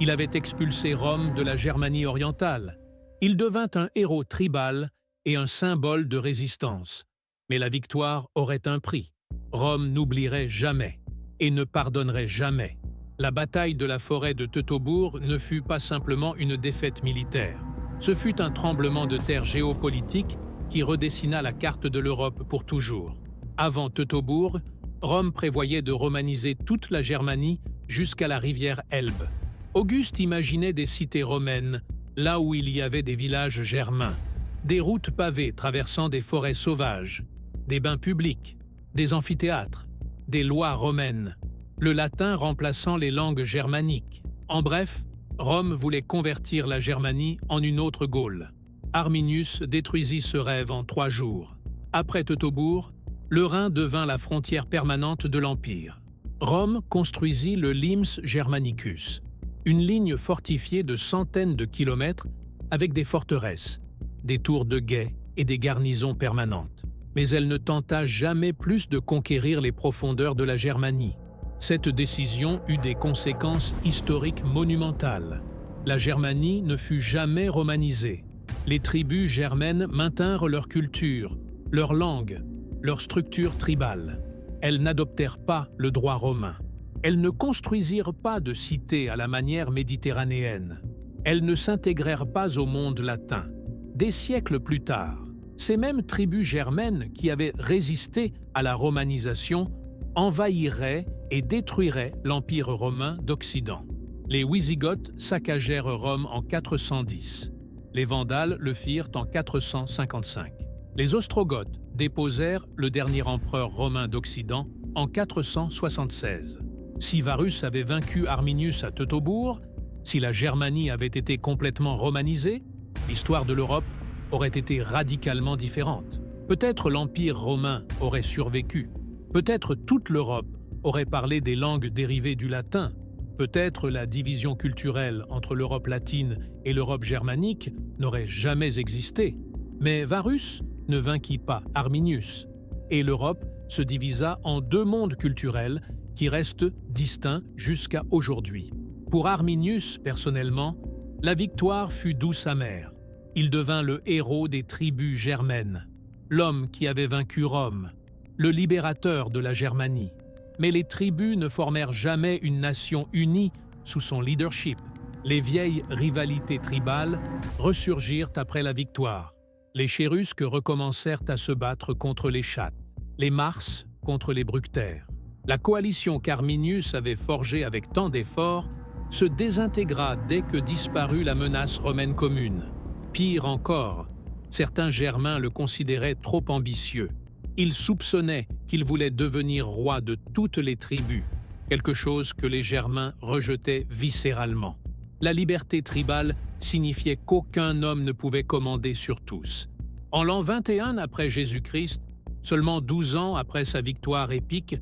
Il avait expulsé Rome de la Germanie orientale. Il devint un héros tribal et un symbole de résistance. Mais la victoire aurait un prix. Rome n'oublierait jamais et ne pardonnerait jamais. La bataille de la forêt de Teutobourg ne fut pas simplement une défaite militaire. Ce fut un tremblement de terre géopolitique qui redessina la carte de l'Europe pour toujours. Avant Teutobourg, Rome prévoyait de romaniser toute la Germanie jusqu'à la rivière Elbe. Auguste imaginait des cités romaines, là où il y avait des villages germains, des routes pavées traversant des forêts sauvages, des bains publics, des amphithéâtres, des lois romaines, le latin remplaçant les langues germaniques. En bref, Rome voulait convertir la Germanie en une autre Gaule. Arminius détruisit ce rêve en 3 jours. Après Teutobourg, le Rhin devint la frontière permanente de l'Empire. Rome construisit le Limes Germanicus, une ligne fortifiée de centaines de kilomètres avec des forteresses, des tours de guet et des garnisons permanentes. Mais elle ne tenta jamais plus de conquérir les profondeurs de la Germanie. Cette décision eut des conséquences historiques monumentales. La Germanie ne fut jamais romanisée. Les tribus germaines maintinrent leur culture, leur langue, leur structure tribale. Elles n'adoptèrent pas le droit romain. Elles ne construisirent pas de cités à la manière méditerranéenne. Elles ne s'intégrèrent pas au monde latin. Des siècles plus tard, ces mêmes tribus germaines qui avaient résisté à la romanisation envahiraient et détruiraient l'Empire romain d'Occident. Les Wisigoths saccagèrent Rome en 410. Les Vandales le firent en 455. Les Ostrogoths déposèrent le dernier empereur romain d'Occident en 476. Si Varus avait vaincu Arminius à Teutobourg, si la Germanie avait été complètement romanisée, l'histoire de l'Europe aurait été radicalement différente. Peut-être l'Empire romain aurait survécu, peut-être toute l'Europe aurait parlé des langues dérivées du latin, peut-être la division culturelle entre l'Europe latine et l'Europe germanique n'aurait jamais existé. Mais Varus ne vainquit pas Arminius, et l'Europe se divisa en 2 mondes culturels qui restent distincts jusqu'à aujourd'hui. Pour Arminius, personnellement, la victoire fut douce amère. Il devint le héros des tribus germaines, l'homme qui avait vaincu Rome, le libérateur de la Germanie. Mais les tribus ne formèrent jamais une nation unie sous son leadership. Les vieilles rivalités tribales ressurgirent après la victoire. Les Chérusques recommencèrent à se battre contre les Chattes, les Mars contre les Bructères. La coalition qu'Arminius avait forgée avec tant d'efforts se désintégra dès que disparut la menace romaine commune. Pire encore, certains Germains le considéraient trop ambitieux. Ils soupçonnaient qu'il voulait devenir roi de toutes les tribus, quelque chose que les Germains rejetaient viscéralement. La liberté tribale signifiait qu'aucun homme ne pouvait commander sur tous. En l'an 21 après Jésus-Christ, seulement 12 ans après sa victoire épique,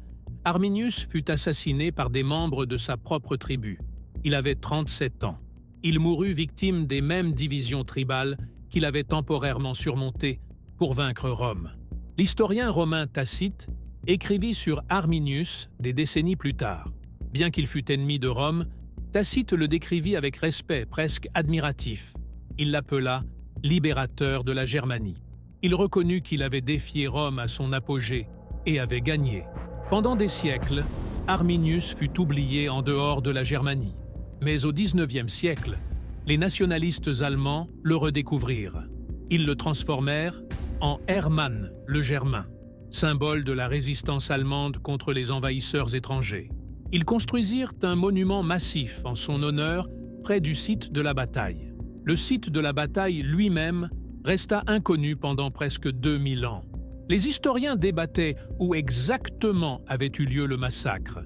Arminius fut assassiné par des membres de sa propre tribu. Il avait 37 ans. Il mourut victime des mêmes divisions tribales qu'il avait temporairement surmontées pour vaincre Rome. L'historien romain Tacite écrivit sur Arminius des décennies plus tard. Bien qu'il fût ennemi de Rome, Tacite le décrivit avec respect presque admiratif. Il l'appela « libérateur de la Germanie ». Il reconnut qu'il avait défié Rome à son apogée et avait gagné. Pendant des siècles, Arminius fut oublié en dehors de la Germanie. Mais au XIXe siècle, les nationalistes allemands le redécouvrirent. Ils le transformèrent en Hermann le Germain, symbole de la résistance allemande contre les envahisseurs étrangers. Ils construisirent un monument massif en son honneur près du site de la bataille. Le site de la bataille lui-même resta inconnu pendant presque 2000 ans. Les historiens débattaient où exactement avait eu lieu le massacre.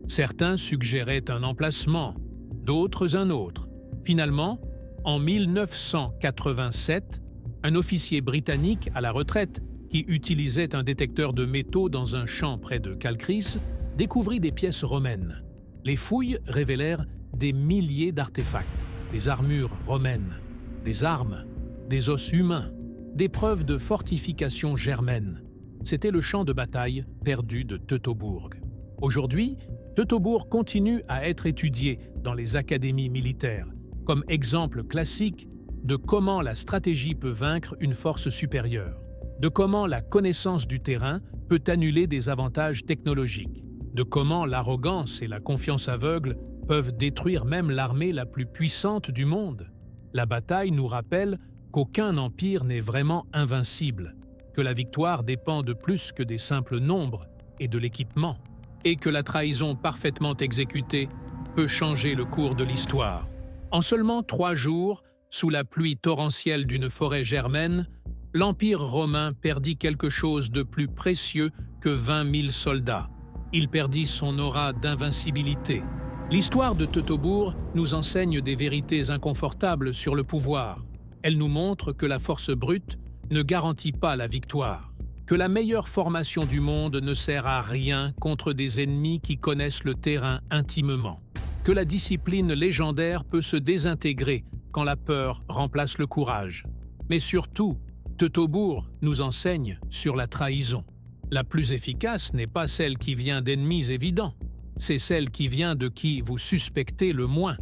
Certains suggéraient un emplacement, d'autres un autre. Finalement, en 1987, un officier britannique à la retraite qui utilisait un détecteur de métaux dans un champ près de Calcris découvrit des pièces romaines. Les fouilles révélèrent des milliers d'artefacts, des armures romaines, des armes, des os humains, des preuves de fortification germaine. C'était le champ de bataille perdu de Teutobourg. Aujourd'hui, Teutobourg continue à être étudié dans les académies militaires, comme exemple classique de comment la stratégie peut vaincre une force supérieure, de comment la connaissance du terrain peut annuler des avantages technologiques, de comment l'arrogance et la confiance aveugle peuvent détruire même l'armée la plus puissante du monde. La bataille nous rappelle qu'aucun empire n'est vraiment invincible, que la victoire dépend de plus que des simples nombres et de l'équipement, et que la trahison parfaitement exécutée peut changer le cours de l'histoire. En seulement 3 jours, sous la pluie torrentielle d'une forêt germaine, l'Empire romain perdit quelque chose de plus précieux que 20 000 soldats. Il perdit son aura d'invincibilité. L'histoire de Teutobourg nous enseigne des vérités inconfortables sur le pouvoir. Elle nous montre que la force brute ne garantit pas la victoire, que la meilleure formation du monde ne sert à rien contre des ennemis qui connaissent le terrain intimement, que la discipline légendaire peut se désintégrer quand la peur remplace le courage. Mais surtout, Teutobourg nous enseigne sur la trahison. La plus efficace n'est pas celle qui vient d'ennemis évidents, c'est celle qui vient de qui vous suspectez le moins,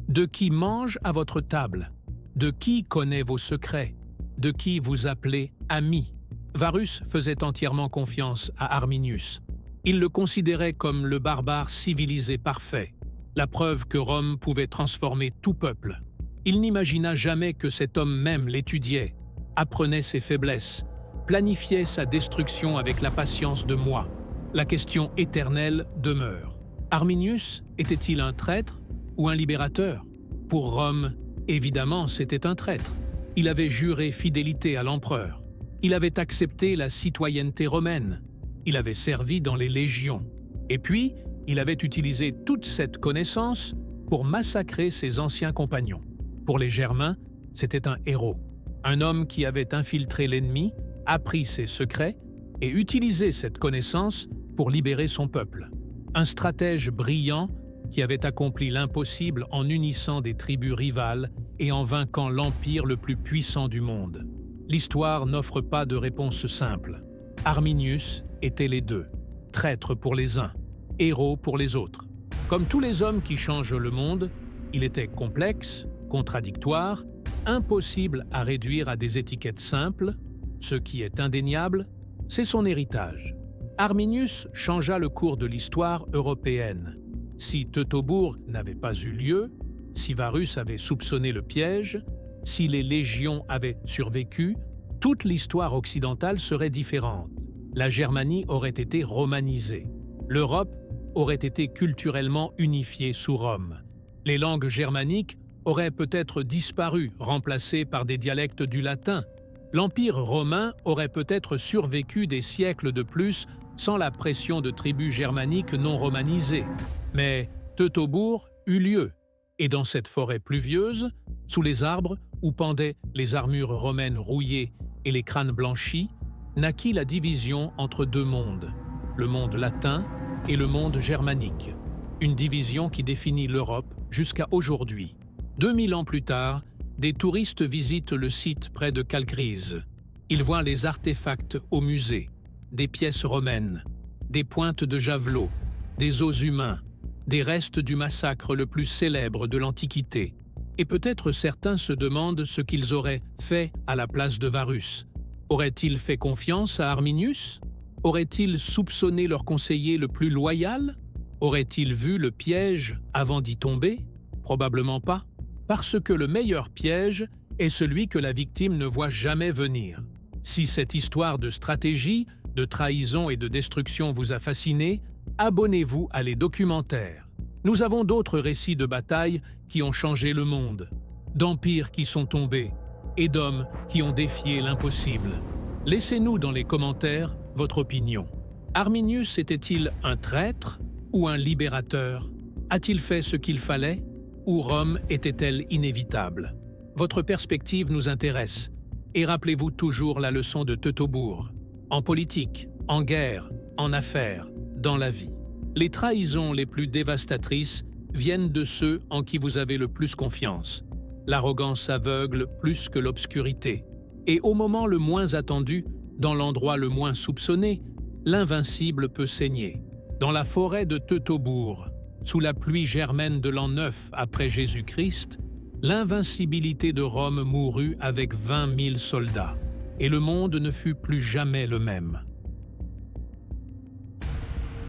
de qui mange à votre table, de qui connaît vos secrets, de qui vous appelez ami. Varus faisait entièrement confiance à Arminius. Il le considérait comme le barbare civilisé parfait, la preuve que Rome pouvait transformer tout peuple. Il n'imagina jamais que cet homme même l'étudiait, apprenait ses faiblesses, planifiait sa destruction avec la patience de moi. La question éternelle demeure. Arminius était-il un traître ou un libérateur? Pour Rome, évidemment, c'était un traître. Il avait juré fidélité à l'empereur. Il avait accepté la citoyenneté romaine. Il avait servi dans les légions. Et puis, il avait utilisé toute cette connaissance pour massacrer ses anciens compagnons. Pour les Germains, c'était un héros. Un homme qui avait infiltré l'ennemi, appris ses secrets et utilisé cette connaissance pour libérer son peuple. Un stratège brillant qui avait accompli l'impossible en unissant des tribus rivales et en vainquant l'empire le plus puissant du monde. L'histoire n'offre pas de réponse simple. Arminius était les deux, traître pour les uns, héros pour les autres. Comme tous les hommes qui changent le monde, il était complexe, contradictoire, impossible à réduire à des étiquettes simples. Ce qui est indéniable, c'est son héritage. Arminius changea le cours de l'histoire européenne. Si Teutobourg n'avait pas eu lieu, Si Varus avait soupçonné le piège, si les légions avaient survécu, toute l'histoire occidentale serait différente. La Germanie aurait été romanisée. L'Europe aurait été culturellement unifiée sous Rome. Les langues germaniques auraient peut-être disparu, remplacées par des dialectes du latin. L'Empire romain aurait peut-être survécu des siècles de plus sans la pression de tribus germaniques non romanisées. Mais Teutobourg eut lieu, et dans cette forêt pluvieuse, sous les arbres où pendaient les armures romaines rouillées et les crânes blanchis, naquit la division entre deux mondes, le monde latin et le monde germanique, une division qui définit l'Europe jusqu'à aujourd'hui. 2000 ans plus tard, des touristes visitent le site près de Calcrise. Ils voient les artefacts au musée, des pièces romaines, des pointes de javelots, des os humains, des restes du massacre le plus célèbre de l'Antiquité. Et peut-être certains se demandent ce qu'ils auraient fait à la place de Varus. Auraient-ils fait confiance à Arminius? Auraient-ils soupçonné leur conseiller le plus loyal? Auraient-ils vu le piège avant d'y tomber? Probablement pas. Parce que le meilleur piège est celui que la victime ne voit jamais venir. Si cette histoire de stratégie, de trahison et de destruction vous a fasciné, abonnez-vous à Les Documentaires. Nous avons d'autres récits de batailles qui ont changé le monde, d'empires qui sont tombés et d'hommes qui ont défié l'impossible. Laissez-nous dans les commentaires votre opinion. Arminius était-il un traître ou un libérateur? A-t-il fait ce qu'il fallait? Ou Rome était-elle inévitable? Votre perspective nous intéresse. Et rappelez-vous toujours la leçon de Teutobourg. En politique, en guerre, en affaires, dans la vie. Les trahisons les plus dévastatrices viennent de ceux en qui vous avez le plus confiance. L'arrogance aveugle plus que l'obscurité. Et au moment le moins attendu, dans l'endroit le moins soupçonné, l'invincible peut saigner. Dans la forêt de Teutobourg, sous la pluie germaine de l'an 9 après Jésus-Christ, l'invincibilité de Rome mourut avec 20 000 soldats, et le monde ne fut plus jamais le même.